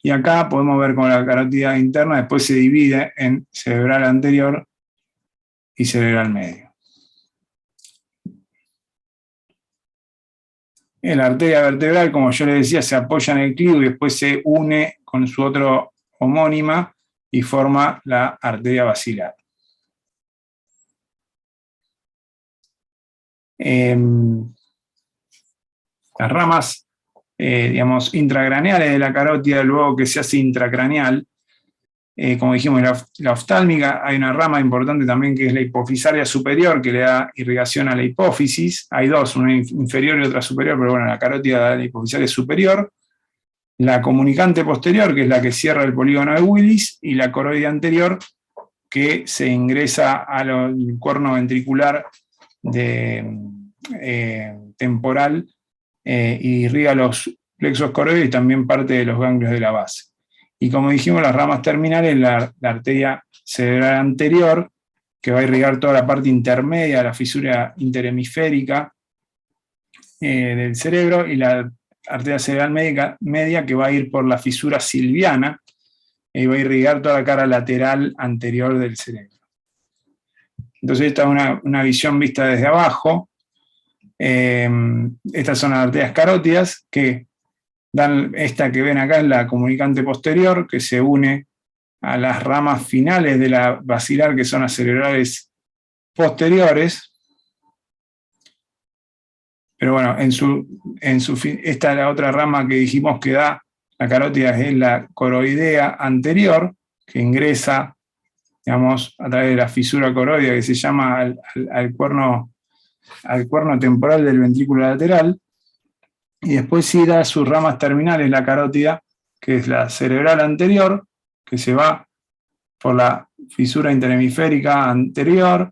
Y acá podemos ver cómo la carótida interna después se divide en cerebral anterior y cerebral medio. En la arteria vertebral, como yo les decía, se apoya en el clivo y después se une con su otro homónima y forma la arteria basilar. Las ramas digamos, intracraneales de la carótida, luego que se hace intracraneal, como dijimos, la oftálmica. Hay una rama importante también que es la hipofisaria superior, que le da irrigación a la hipófisis. Hay dos, una inferior y otra superior, pero bueno, la carótida da la hipofisaria superior. La comunicante posterior, que es la que cierra el polígono de Willis, y la coroide anterior, que se ingresa al cuerno ventricular temporal y irriga los plexos coroides y también parte de los ganglios de la base. Y como dijimos, las ramas terminales, la arteria cerebral anterior, que va a irrigar toda la parte intermedia, la fisura interhemisférica del cerebro, y la arteria cerebral media, que va a ir por la fisura silviana y va a irrigar toda la cara lateral anterior del cerebro. Entonces esta es una visión vista desde abajo. Estas son las arterias carótidas que dan, esta que ven acá es la comunicante posterior, que se une a las ramas finales de la basilar, que son las cerebrales posteriores. Pero bueno, esta es la otra rama que dijimos que da la carótida, es la coroidea anterior, que ingresa, digamos, a través de la fisura coroidea, que se llama al cuerno temporal del ventrículo lateral. Y después sí da sus ramas terminales, la carótida, que es la cerebral anterior, que se va por la fisura interhemisférica anterior,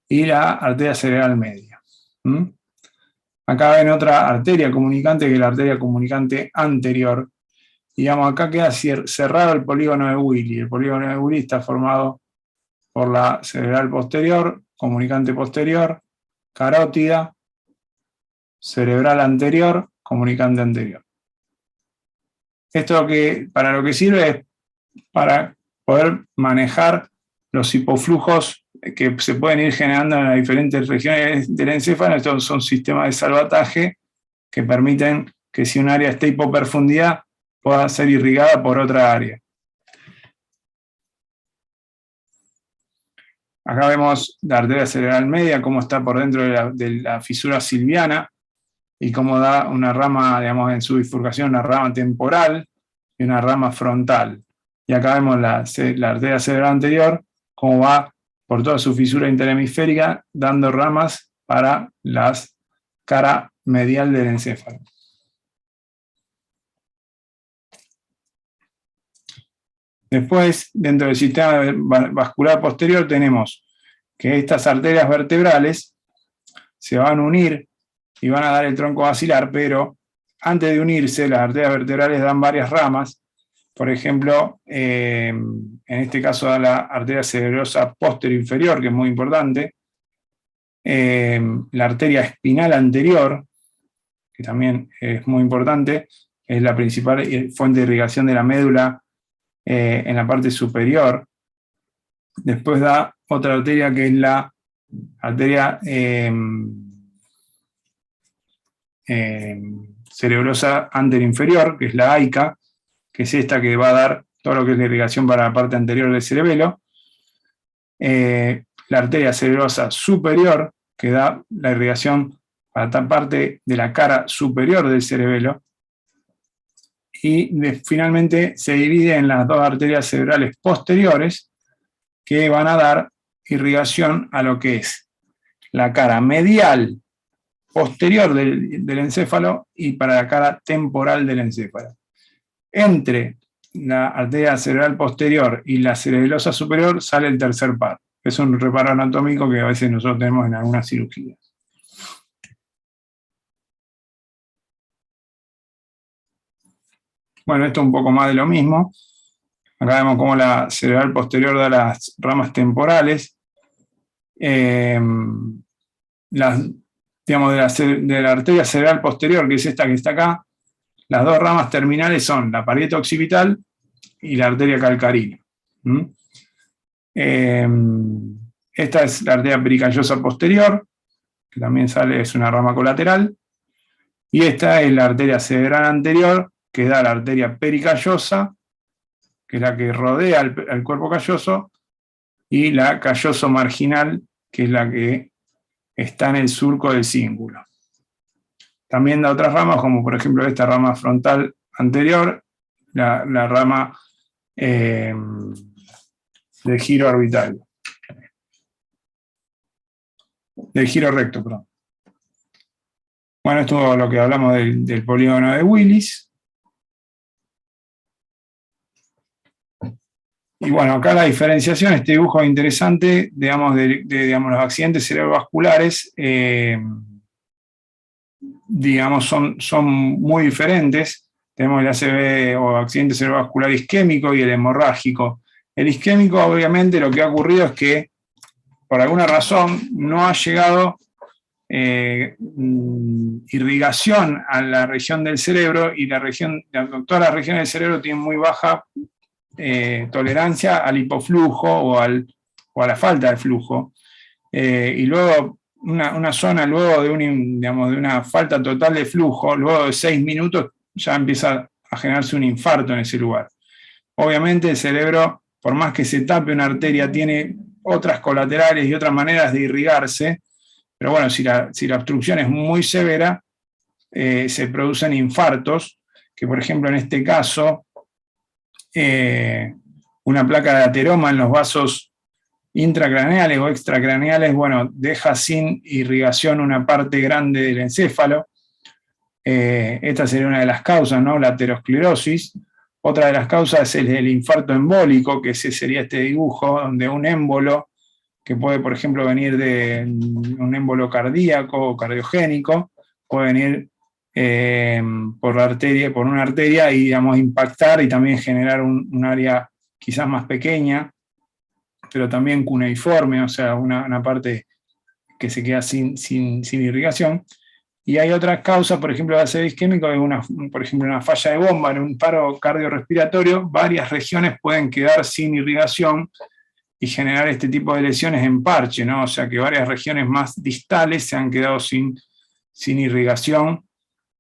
y la arteria cerebral media. Acá ven otra arteria comunicante, que es la arteria comunicante anterior. Digamos, acá queda cerrado el polígono de Willis. El polígono de Willis está formado por la cerebral posterior, comunicante posterior, carótida, cerebral anterior, comunicante anterior. Esto para lo que sirve es para poder manejar los hipoflujos que se pueden ir generando en las diferentes regiones del encéfalo. Estos son sistemas de salvataje que permiten que si un área está a hipoprofundidad pueda ser irrigada por otra área. Acá vemos la arteria cerebral media, cómo está por dentro de la fisura silviana y cómo da una rama, digamos, en su bifurcación, una rama temporal y una rama frontal. Y acá vemos la arteria cerebral anterior, cómo va por toda su fisura interhemisférica, dando ramas para la cara medial del encéfalo. Después, dentro del sistema vascular posterior, tenemos que estas arterias vertebrales se van a unir y van a dar el tronco basilar, pero antes de unirse, las arterias vertebrales dan varias ramas. Por ejemplo, en este caso da la arteria cerebrosa posterior inferior, que es muy importante. La arteria espinal anterior, que también es muy importante, es la principal fuente de irrigación de la médula en la parte superior. Después da otra arteria que es la arteria cerebrosa anterinferior, que es la AICA, que es esta que va a dar todo lo que es la irrigación para la parte anterior del cerebelo. La arteria cerebrosa superior, que da la irrigación para esta parte de la cara superior del cerebelo. Y finalmente se divide en las dos arterias cerebrales posteriores, que van a dar irrigación a lo que es la cara medial posterior del encéfalo y para la cara temporal del encéfalo. Entre la arteria cerebral posterior y la cerebelosa superior sale el tercer par. Es un reparo anatómico que a veces nosotros tenemos en algunas cirugías. Bueno, esto es un poco más de lo mismo. Acá vemos cómo la cerebral posterior da las ramas temporales. Digamos, de la arteria cerebral posterior, que es esta que está acá, las dos ramas terminales son la parieto occipital y la arteria calcarina. Esta es la arteria pericallosa posterior, que también es una rama colateral. Y esta es la arteria cerebral anterior, que da la arteria pericallosa, que es la que rodea al cuerpo calloso, y la calloso marginal, que es la que está en el surco del cíngulo. También da otras ramas, como por ejemplo esta rama frontal anterior, la rama del giro orbital. Del giro recto, perdón. Bueno, esto es lo que hablamos del polígono de Willis. Y bueno, acá la diferenciación, este dibujo es interesante, digamos, digamos, los accidentes cerebrovasculares, digamos, son muy diferentes. Tenemos el ACV o accidente cerebrovascular isquémico y el hemorrágico. El isquémico, obviamente, lo que ha ocurrido es que, por alguna razón, no ha llegado irrigación a la región del cerebro, y todas las regiones del cerebro tienen muy baja tolerancia al hipoflujo o a la falta de flujo. Y luego una zona, luego de una falta total de flujo, luego de 6 minutos ya empieza a generarse un infarto en ese lugar. Obviamente el cerebro, por más que se tape una arteria, tiene otras colaterales y otras maneras de irrigarse, pero bueno, si la obstrucción es muy severa, se producen infartos, que por ejemplo en este caso, una placa de ateroma en los vasos intracraneales o extracraneales, bueno, deja sin irrigación una parte grande del encéfalo. Esta sería una de las causas, ¿no? La aterosclerosis. Otra de las causas es el infarto embólico, que ese sería este dibujo, donde un émbolo, que puede, por ejemplo, venir de un émbolo cardíaco o cardiogénico, puede venir por una arteria y, digamos, impactar y también generar un área quizás más pequeña, pero también cuneiforme, o sea, una parte que se queda sin irrigación. Y hay otras causas, por ejemplo, de ACV isquémico, por ejemplo, una falla de bomba, en un paro cardiorrespiratorio, varias regiones pueden quedar sin irrigación y generar este tipo de lesiones en parche, ¿no? O sea, que varias regiones más distales se han quedado sin irrigación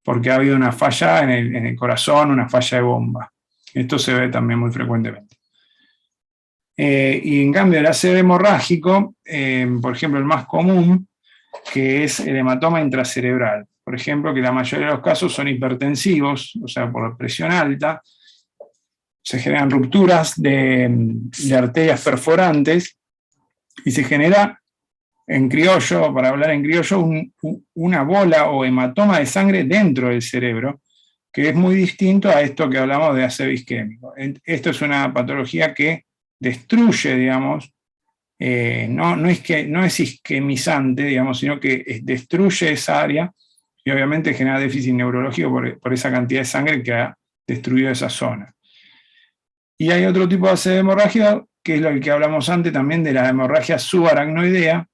porque ha habido una falla en el corazón, una falla de bomba. Esto se ve también muy frecuentemente. Y en cambio el ACV hemorrágico, por ejemplo, el más común, que es el hematoma intracerebral. Por ejemplo, que la mayoría de los casos son hipertensivos, o sea, por presión alta, se generan rupturas de arterias perforantes y se genera, en criollo, para hablar en criollo, una bola o hematoma de sangre dentro del cerebro, que es muy distinto a esto que hablamos de ACV isquémico. Esto es una patología que destruye, digamos, no es isquemizante, digamos, sino que destruye esa área y obviamente genera déficit neurológico por esa cantidad de sangre que ha destruido esa zona. Y hay otro tipo de ACV hemorrágica, que es lo que hablamos antes también de la hemorragia subaracnoidea,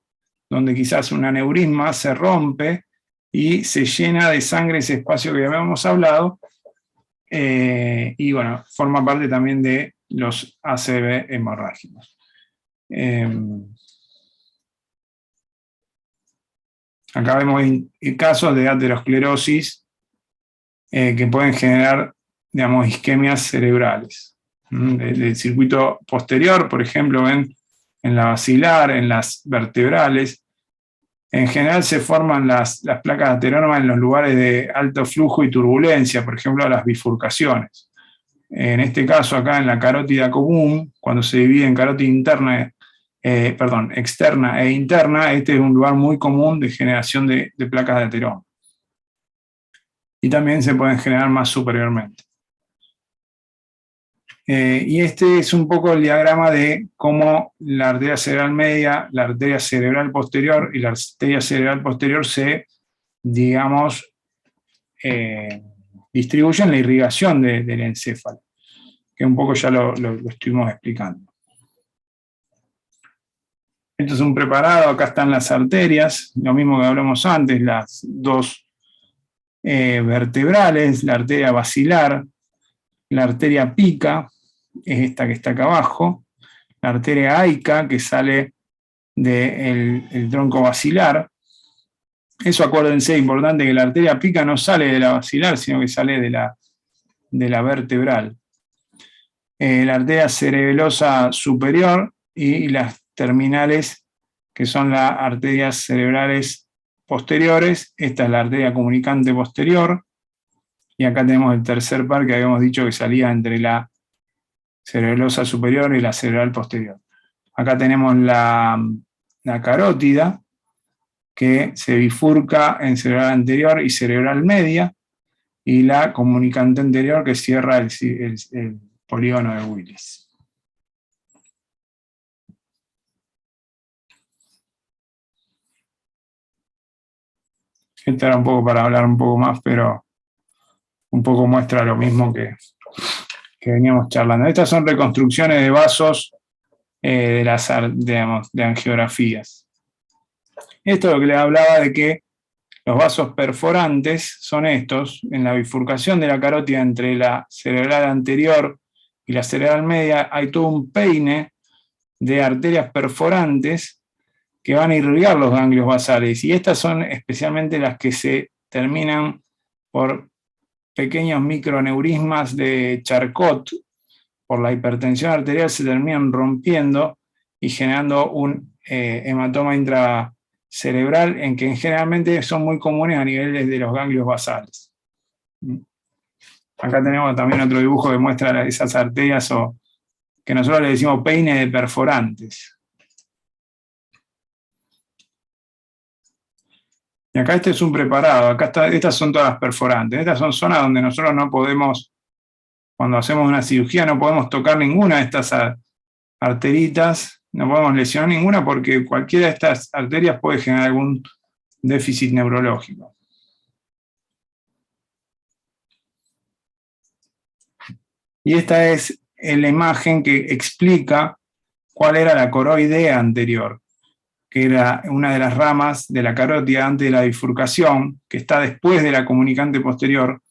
donde quizás un aneurisma se rompe y se llena de sangre ese espacio que habíamos hablado, y bueno, forma parte también de los ACV hemorrágicos. Acá vemos casos de aterosclerosis que pueden generar, digamos, isquemias cerebrales. Del circuito posterior, por ejemplo, ven en la basilar, en las vertebrales. En general se forman las placas de ateroma en los lugares de alto flujo y turbulencia, por ejemplo, las bifurcaciones. En este caso, acá en la carótida común, cuando se divide en carótida externa e interna, este es un lugar muy común de generación de placas de ateroma. Y también se pueden generar más superiormente. Y este es un poco el diagrama de cómo la arteria cerebral media, la arteria cerebral posterior y la arteria cerebral posterior se, digamos, distribuyen la irrigación del encéfalo, que un poco ya lo estuvimos explicando. Esto es un preparado, acá están las arterias, lo mismo que hablamos antes, las dos vertebrales, la arteria basilar, la arteria pica, es esta que está acá abajo, la arteria aica, que sale del tronco basilar. Eso, acuérdense, es importante que la arteria pica no sale de la basilar, sino que sale de la vertebral. La arteria cerebelosa superior y las terminales, que son las arterias cerebrales posteriores. Esta es la arteria comunicante posterior. Y acá tenemos el tercer par que habíamos dicho que salía entre la cerebelosa superior y la cerebral posterior. Acá tenemos la carótida, que se bifurca en cerebral anterior y cerebral media, y la comunicante anterior que cierra el polígono de Willis. Esto era un poco para hablar un poco más, pero un poco muestra lo mismo que veníamos charlando. Estas son reconstrucciones de vasos de angiografías. Esto es lo que les hablaba de que los vasos perforantes son estos. En la bifurcación de la carótida entre la cerebral anterior y la cerebral media hay todo un peine de arterias perforantes que van a irrigar los ganglios basales, y estas son especialmente las que se terminan por pequeños microneurismas de Charcot. Por la hipertensión arterial se terminan rompiendo y generando un hematoma intracerebral, en que generalmente son muy comunes a niveles de los ganglios basales. Acá tenemos también otro dibujo que muestra esas arterias, o que nosotros le decimos peine de perforantes. Y acá este es un preparado, acá estas son todas las perforantes. Estas son zonas donde nosotros no podemos, cuando hacemos una cirugía, no podemos tocar ninguna de estas arteritas, no podemos lesionar ninguna, porque cualquiera de estas arterias puede generar algún déficit neurológico. Y esta es la imagen que explica cuál era la coroidea anterior, que era una de las ramas de la carótida antes de la bifurcación, que está después de la comunicante posterior,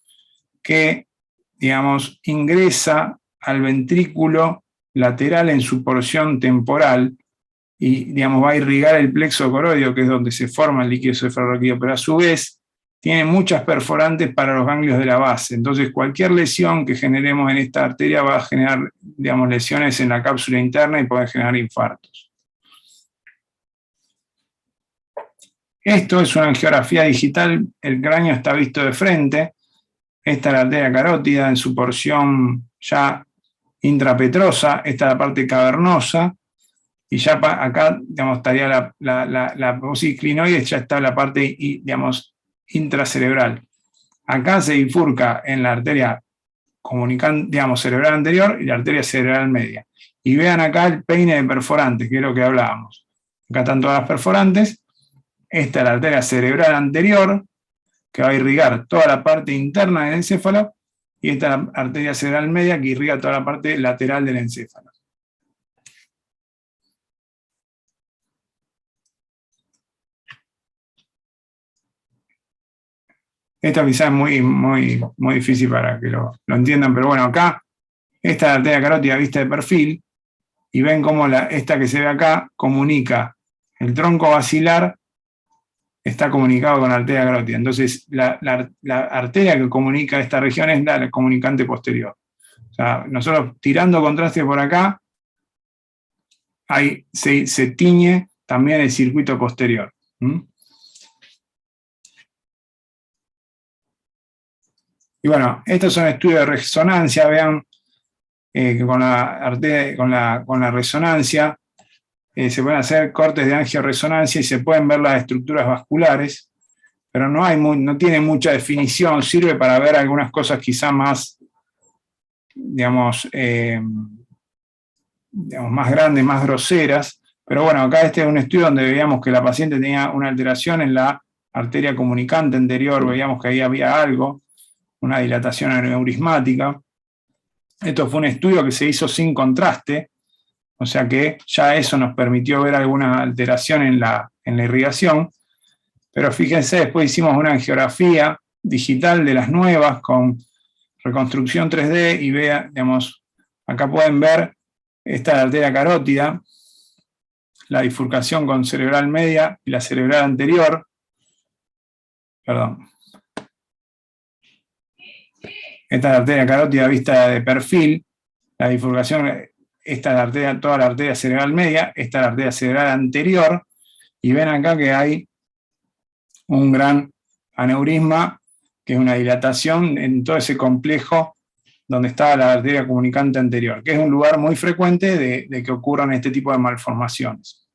que, digamos, ingresa al ventrículo lateral en su porción temporal y, digamos, va a irrigar el plexo coroideo, que es donde se forma el líquido cefalorraquídeo, pero a su vez tiene muchas perforantes para los ganglios de la base. Entonces, cualquier lesión que generemos en esta arteria va a generar, digamos, lesiones en la cápsula interna y puede generar infartos. Esto es una angiografía digital, el cráneo está visto de frente, esta es la arteria carótida en su porción ya intrapetrosa, esta es la parte cavernosa, y ya acá, digamos, estaría la apófisis clinoide, ya está la parte, digamos, intracerebral. Acá se bifurca en la arteria comunicante, digamos, cerebral anterior y la arteria cerebral media. Y vean acá el peine de perforantes, que es lo que hablábamos. Acá están todas las perforantes. Esta es la arteria cerebral anterior, que va a irrigar toda la parte interna del encéfalo, y esta es la arteria cerebral media, que irriga toda la parte lateral del encéfalo. Esto quizás es muy difícil para que lo entiendan, pero bueno, acá, esta es la arteria carótida vista de perfil, y ven cómo esta que se ve acá comunica el tronco basilar, está comunicado con la arteria carótida. Entonces, la arteria que comunica esta región es la comunicante posterior. O sea, nosotros tirando contraste por acá, ahí se tiñe también el circuito posterior. Y bueno, estos son estudios de resonancia. Vean que con la resonancia se pueden hacer cortes de angioresonancia y se pueden ver las estructuras vasculares, pero no tiene mucha definición, sirve para ver algunas cosas quizá más, digamos, más grandes, más groseras, pero bueno, acá este es un estudio donde veíamos que la paciente tenía una alteración en la arteria comunicante anterior, veíamos que ahí había algo, una dilatación aneurismática. Esto fue un estudio que se hizo sin contraste, o sea que ya eso nos permitió ver alguna alteración en la irrigación, pero fíjense, después hicimos una angiografía digital de las nuevas con reconstrucción 3D y vean, digamos, acá pueden ver esta arteria carótida, la bifurcación con cerebral media y la cerebral anterior, perdón. Esta es la arteria carótida vista de perfil, la bifurcación, esta es la arteria, toda la arteria cerebral media, esta es la arteria cerebral anterior, y ven acá que hay un gran aneurisma, que es una dilatación en todo ese complejo donde estaba la arteria comunicante anterior, que es un lugar muy frecuente de que ocurran este tipo de malformaciones.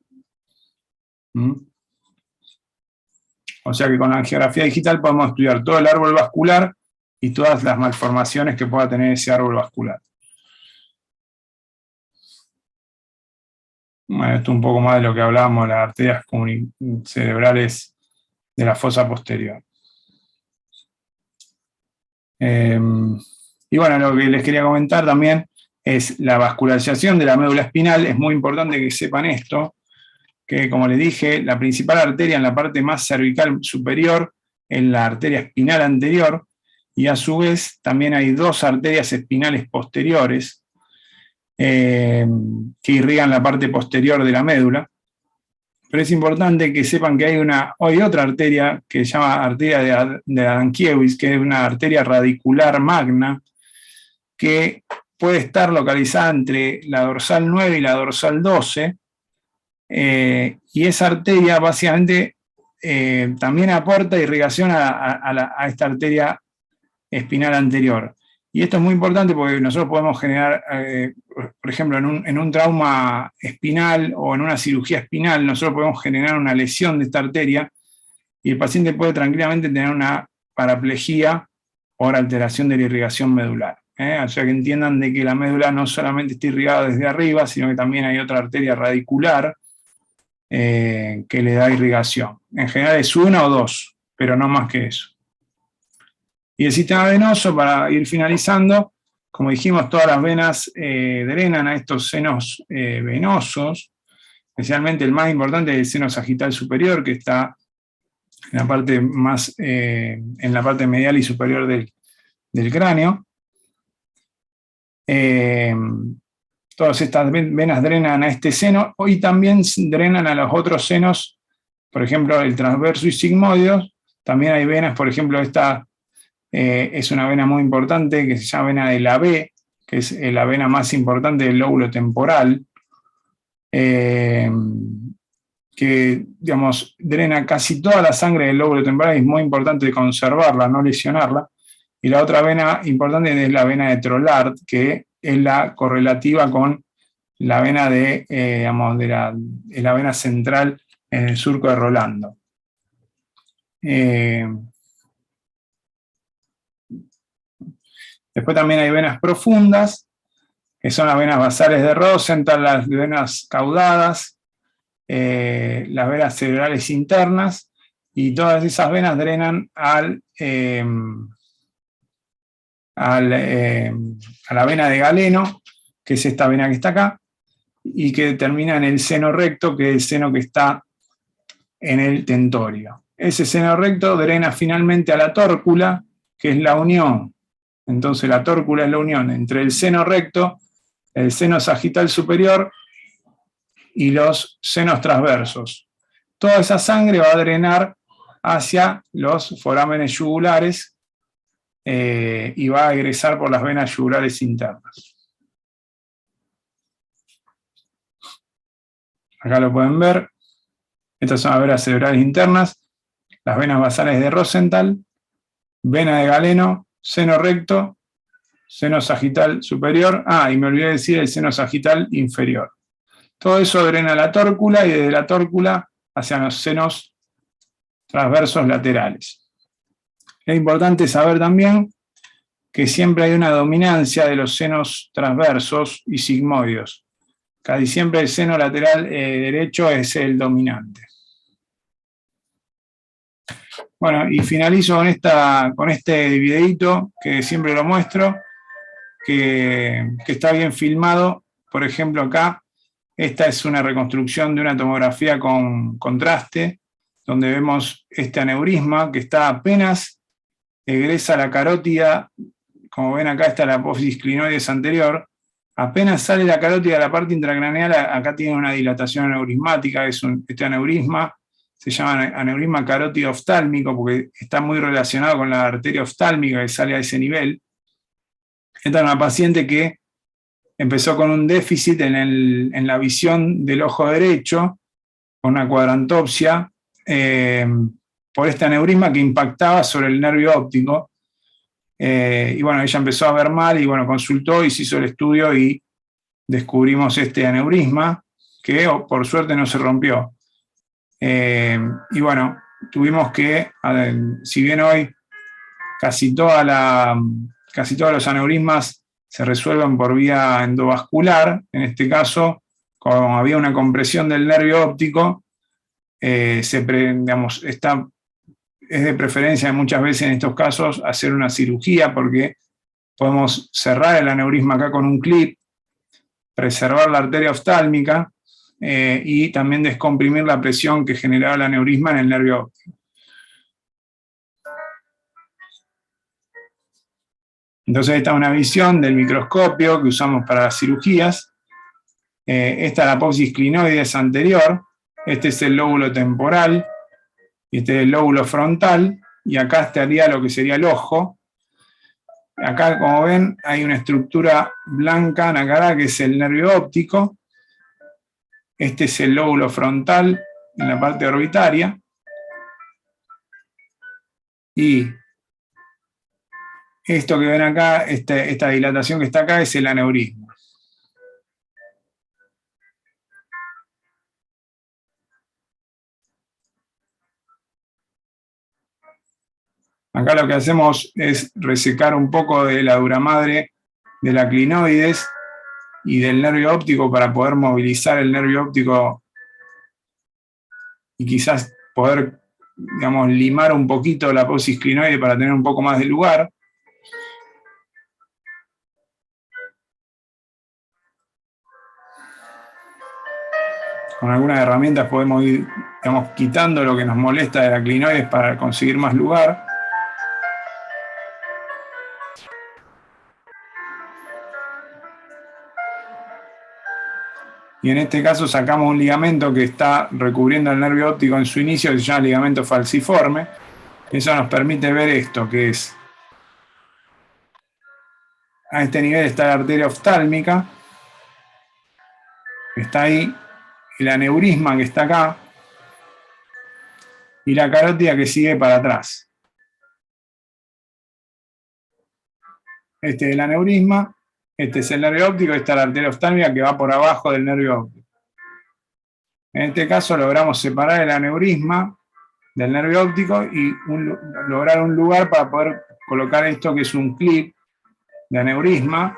¿Mm? O sea que con la angiografía digital podemos estudiar todo el árbol vascular y todas las malformaciones que pueda tener ese árbol vascular. Bueno, esto es un poco más de lo que hablábamos de las arterias cerebrales de la fosa posterior. Y bueno, lo que les quería comentar también es la vascularización de la médula espinal. Es muy importante que sepan esto, que como les dije, la principal arteria en la parte más cervical superior es la arteria espinal anterior, y a su vez también hay dos arterias espinales posteriores que irrigan la parte posterior de la médula. Pero es importante que sepan que hay otra arteria que se llama arteria de Adamkiewicz, que es una arteria radicular magna, que puede estar localizada entre la dorsal 9 y la dorsal 12, y esa arteria básicamente también aporta irrigación a esta arteria espinal anterior. Y esto es muy importante porque nosotros podemos generar, por ejemplo, en un trauma espinal o en una cirugía espinal, nosotros podemos generar una lesión de esta arteria y el paciente puede tranquilamente tener una paraplegia por alteración de la irrigación medular. O sea que entiendan de que la médula no solamente está irrigada desde arriba, sino que también hay otra arteria radicular que le da irrigación. En general es una o dos, pero no más que eso. Y el sistema venoso, para ir finalizando, como dijimos, todas las venas drenan a estos senos venosos, especialmente el más importante es el seno sagital superior, que está en la parte en la parte medial y superior del cráneo. Todas estas venas drenan a este seno y también drenan a los otros senos, por ejemplo, el transverso y sigmoides. También hay venas, por ejemplo, esta es una vena muy importante que se llama vena de la B, que es la vena más importante del lóbulo temporal, que, digamos, drena casi toda la sangre del lóbulo temporal y es muy importante conservarla, no lesionarla. Y la otra vena importante es la vena de Trollard, que es la correlativa con la vena de la vena central en el surco de Rolando. Después también hay venas profundas, que son las venas basales de Rosenthal, las venas caudadas, las venas cerebrales internas, y todas esas venas drenan a la vena de Galeno, que es esta vena que está acá, y que termina en el seno recto, que es el seno que está en el tentorio. Ese seno recto drena finalmente a la tórcula, que es la unión. Entonces la tórcula es la unión entre el seno recto, el seno sagital superior y los senos transversos. Toda esa sangre va a drenar hacia los forámenes yugulares y va a egresar por las venas yugulares internas. Acá lo pueden ver. Estas son las venas cerebrales internas, las venas basales de Rosenthal, vena de Galeno, seno recto, seno sagital superior, y me olvidé de decir el seno sagital inferior. Todo eso drena la tórcula y desde la tórcula hacia los senos transversos laterales. Es importante saber también que siempre hay una dominancia de los senos transversos y sigmoides. Casi siempre el seno lateral derecho es el dominante. Bueno, y finalizo con este videíto que siempre lo muestro, que está bien filmado. Por ejemplo, acá, esta es una reconstrucción de una tomografía con contraste, donde vemos este aneurisma que está apenas egresa la carótida. Como ven acá está la apófisis clinoides anterior. Apenas sale la carótida de la parte intracraneal, acá tiene una dilatación aneurismática, este aneurisma se llama aneurisma carótido oftálmico porque está muy relacionado con la arteria oftálmica que sale a ese nivel. Esta es una paciente que empezó con un déficit en la visión del ojo derecho, con una cuadrantopsia, por este aneurisma que impactaba sobre el nervio óptico. Y bueno, ella empezó a ver mal y bueno, consultó y se hizo el estudio y descubrimos este aneurisma que por suerte no se rompió. Y bueno, tuvimos que, si bien hoy casi todos los aneurismas se resuelven por vía endovascular, en este caso, como había una compresión del nervio óptico, es de preferencia muchas veces en estos casos hacer una cirugía porque podemos cerrar el aneurisma acá con un clip, preservar la arteria oftálmica y también descomprimir la presión que generaba el aneurisma en el nervio óptico. Entonces esta es una visión del microscopio que usamos para las cirugías. Esta es la apófisis clinoides anterior, este es el lóbulo temporal, y este es el lóbulo frontal, y acá estaría lo que sería el ojo. Acá, como ven, hay una estructura blanca nacará, que es el nervio óptico. Este es el lóbulo frontal en la parte orbitaria. Y esto que ven acá, esta dilatación que está acá, es el aneurisma. Acá lo que hacemos es resecar un poco de la duramadre de la clinoides y del nervio óptico para poder movilizar el nervio óptico y quizás poder, digamos, limar un poquito la apófisis clinoide para tener un poco más de lugar. Con algunas herramientas podemos ir, digamos, quitando lo que nos molesta de la clinoides para conseguir más lugar. Y en este caso sacamos un ligamento que está recubriendo el nervio óptico en su inicio, que se llama ligamento falciforme. Eso nos permite ver esto, que es, a este nivel está la arteria oftálmica, está ahí, el aneurisma que está acá, y la carótida que sigue para atrás. Este es el aneurisma, este es el nervio óptico, esta es la arteria oftálmica que va por abajo del nervio óptico. En este caso logramos separar el aneurisma del nervio óptico y lograr un lugar para poder colocar esto que es un clip de aneurisma,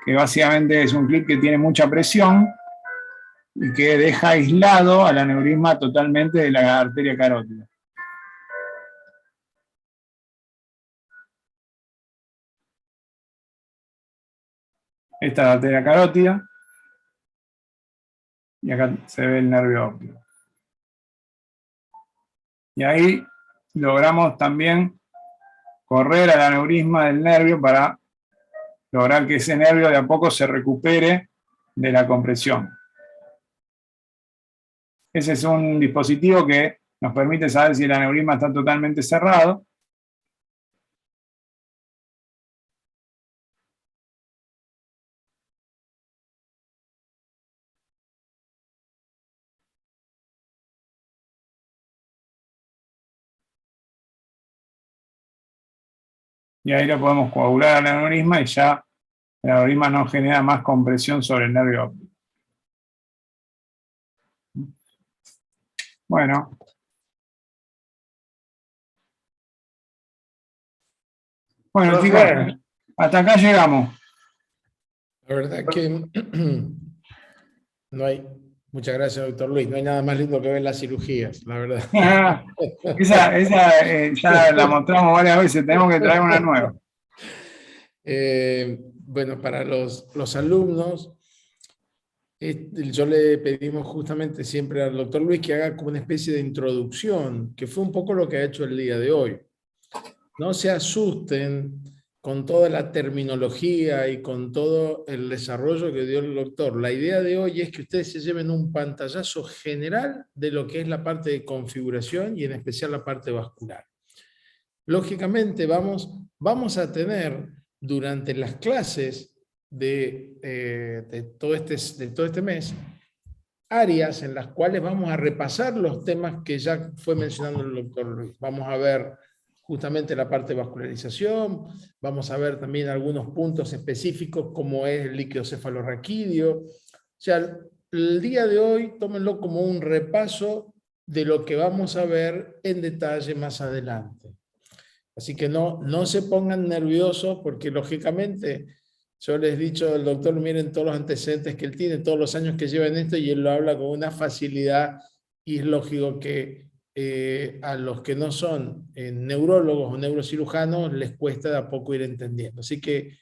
que básicamente es un clip que tiene mucha presión y que deja aislado al aneurisma totalmente de la arteria carótida. Esta es la arteria carótida y acá se ve el nervio óptico. Y ahí logramos también correr al aneurisma del nervio para lograr que ese nervio de a poco se recupere de la compresión. Ese es un dispositivo que nos permite saber si el aneurisma está totalmente cerrado. Y ahí lo podemos coagular al aneurisma y ya el aneurisma no genera más compresión sobre el nervio óptico. Bueno. Bueno, chicos, hasta acá llegamos. La verdad que no hay, muchas gracias, doctor Luis, no hay nada más lindo que ver las cirugías, la verdad. Esa ya la mostramos varias veces, tenemos que traer una nueva. Bueno, para los alumnos, yo le pedimos justamente siempre al doctor Luis que haga como una especie de introducción, que fue un poco lo que ha hecho el día de hoy. No se asusten con toda la terminología y con todo el desarrollo que dio el doctor. La idea de hoy es que ustedes se lleven un pantallazo general de lo que es la parte de configuración y en especial la parte vascular. Lógicamente vamos a tener durante las clases de todo este mes áreas en las cuales vamos a repasar los temas que ya fue mencionando el doctor Luis. Vamos a ver justamente la parte de vascularización, vamos a ver también algunos puntos específicos como es el líquido cefalorraquídeo. O sea, el día de hoy tómenlo como un repaso de lo que vamos a ver en detalle más adelante. Así que no se pongan nerviosos porque lógicamente yo les he dicho al doctor, miren todos los antecedentes que él tiene, todos los años que lleva en esto y él lo habla con una facilidad y es lógico que a los que no son neurólogos o neurocirujanos les cuesta de a poco ir entendiendo. Así que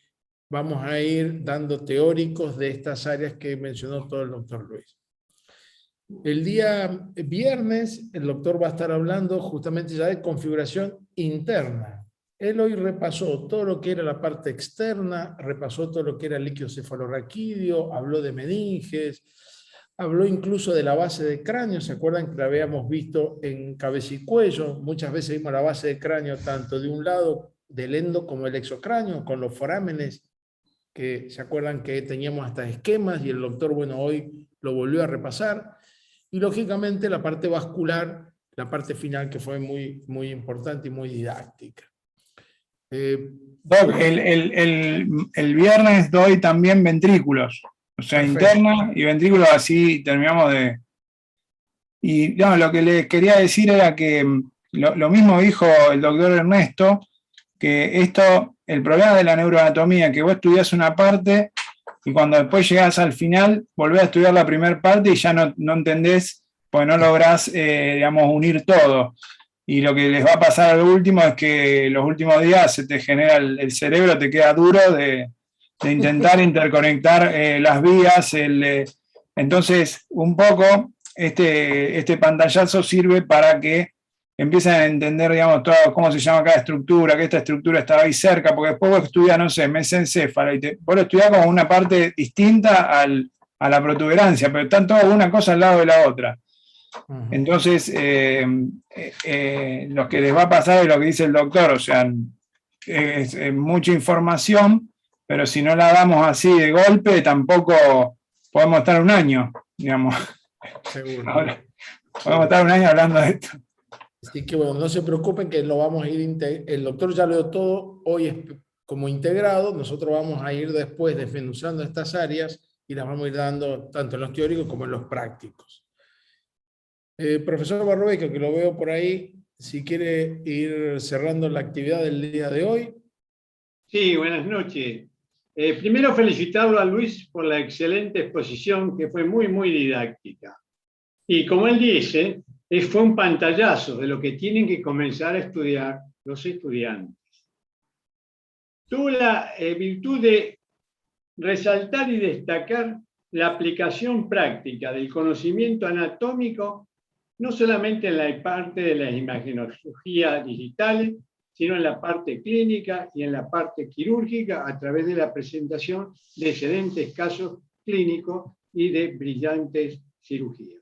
vamos a ir dando teóricos de estas áreas que mencionó todo el doctor Luis. El día viernes el doctor va a estar hablando justamente ya de configuración interna. Él hoy repasó todo lo que era la parte externa, repasó todo lo que era el líquido cefalorraquídeo, habló de meninges, habló incluso de la base de cráneo. ¿Se acuerdan que la habíamos visto en cabeza y cuello? Muchas veces vimos la base de cráneo tanto de un lado del endo como el exocráneo, con los forámenes, que se acuerdan que teníamos hasta esquemas y el doctor, bueno, hoy lo volvió a repasar. Y lógicamente la parte vascular, la parte final que fue muy importante y muy didáctica. Doc, el viernes doy también ventrículos, o sea, Perfecto. interna y ventrículos, así terminamos de... Y no, lo que les quería decir era que lo mismo dijo el doctor Ernesto, que esto, el problema de la neuroanatomía, que vos estudiás una parte y cuando después llegás al final, volvés a estudiar la primera parte y ya no entendés, pues no lográs, digamos, unir todo. Y lo que les va a pasar al último es que los últimos días se te genera el cerebro, te queda duro de intentar interconectar las vías. Entonces, un poco, este pantallazo sirve para que empiecen a entender, digamos, todo, cómo se llama cada estructura, que esta estructura estaba ahí cerca, porque después vos estudias, no sé, mesencéfalo, y vos lo estudiás como una parte distinta a la protuberancia, pero están todas una cosa al lado de la otra. Entonces, lo que les va a pasar es lo que dice el doctor, o sea, es mucha información, pero si no la damos así de golpe, tampoco podemos estar un año, digamos. Seguro. Ahora, podemos estar un año hablando de esto. Así que bueno, no se preocupen que lo vamos a ir, el doctor ya lo dio todo, hoy es como integrado, nosotros vamos a ir después desmenuzando estas áreas y las vamos a ir dando tanto en los teóricos como en los prácticos. Profesor Barrobeco, que lo veo por ahí, si quiere ir cerrando la actividad del día de hoy. Sí, buenas noches. Primero felicitarlo a Luis por la excelente exposición que fue muy didáctica. Y como él dice, fue un pantallazo de lo que tienen que comenzar a estudiar los estudiantes. Tuvo la virtud de resaltar y destacar la aplicación práctica del conocimiento anatómico, no solamente en la parte de las imagenologías digitales, sino en la parte clínica y en la parte quirúrgica a través de la presentación de excelentes casos clínicos y de brillantes cirugías.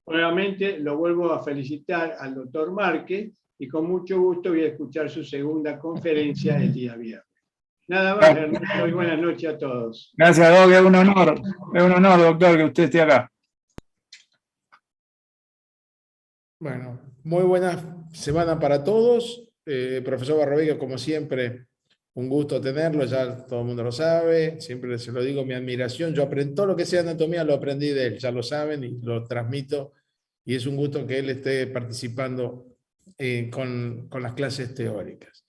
Nuevamente lo vuelvo a felicitar al doctor Márquez y con mucho gusto voy a escuchar su segunda conferencia el día viernes. Nada más, Ernesto, y buenas noches a todos. Gracias, Doc, es un honor, doctor, que usted esté acá. Bueno, muy buena semana para todos. Profesor Barrobeco, como siempre, un gusto tenerlo, ya todo el mundo lo sabe, siempre se lo digo, mi admiración. Yo aprendí todo lo que sea anatomía, lo aprendí de él, ya lo saben y lo transmito. Y es un gusto que él esté participando con las clases teóricas.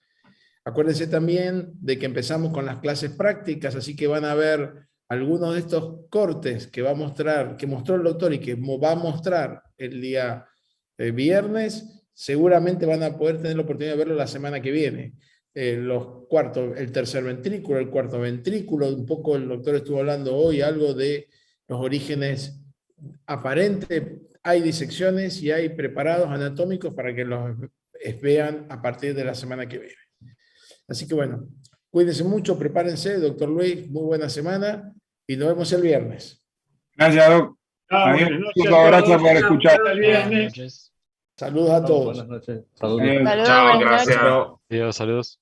Acuérdense también de que empezamos con las clases prácticas, así que van a ver algunos de estos cortes que va a mostrar, que mostró el doctor y que va a mostrar el día viernes, seguramente van a poder tener la oportunidad de verlo la semana que viene. Los cuartos, el tercer ventrículo, el cuarto ventrículo, un poco el doctor estuvo hablando hoy algo de los orígenes aparentes. Hay disecciones y hay preparados anatómicos para que los vean a partir de la semana que viene. Así que bueno, cuídense mucho, prepárense, doctor Luis, muy buena semana y nos vemos el viernes. Gracias, Doc. Adiós, Buenas noches chicos, a gracias todos. por escuchar. Hasta el viernes. Noches. Saludos a todos. Buenas noches. Saludos. Adiós. Saludos, Chao, buenas gracias. noches. Adiós, saludos.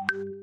Gracias.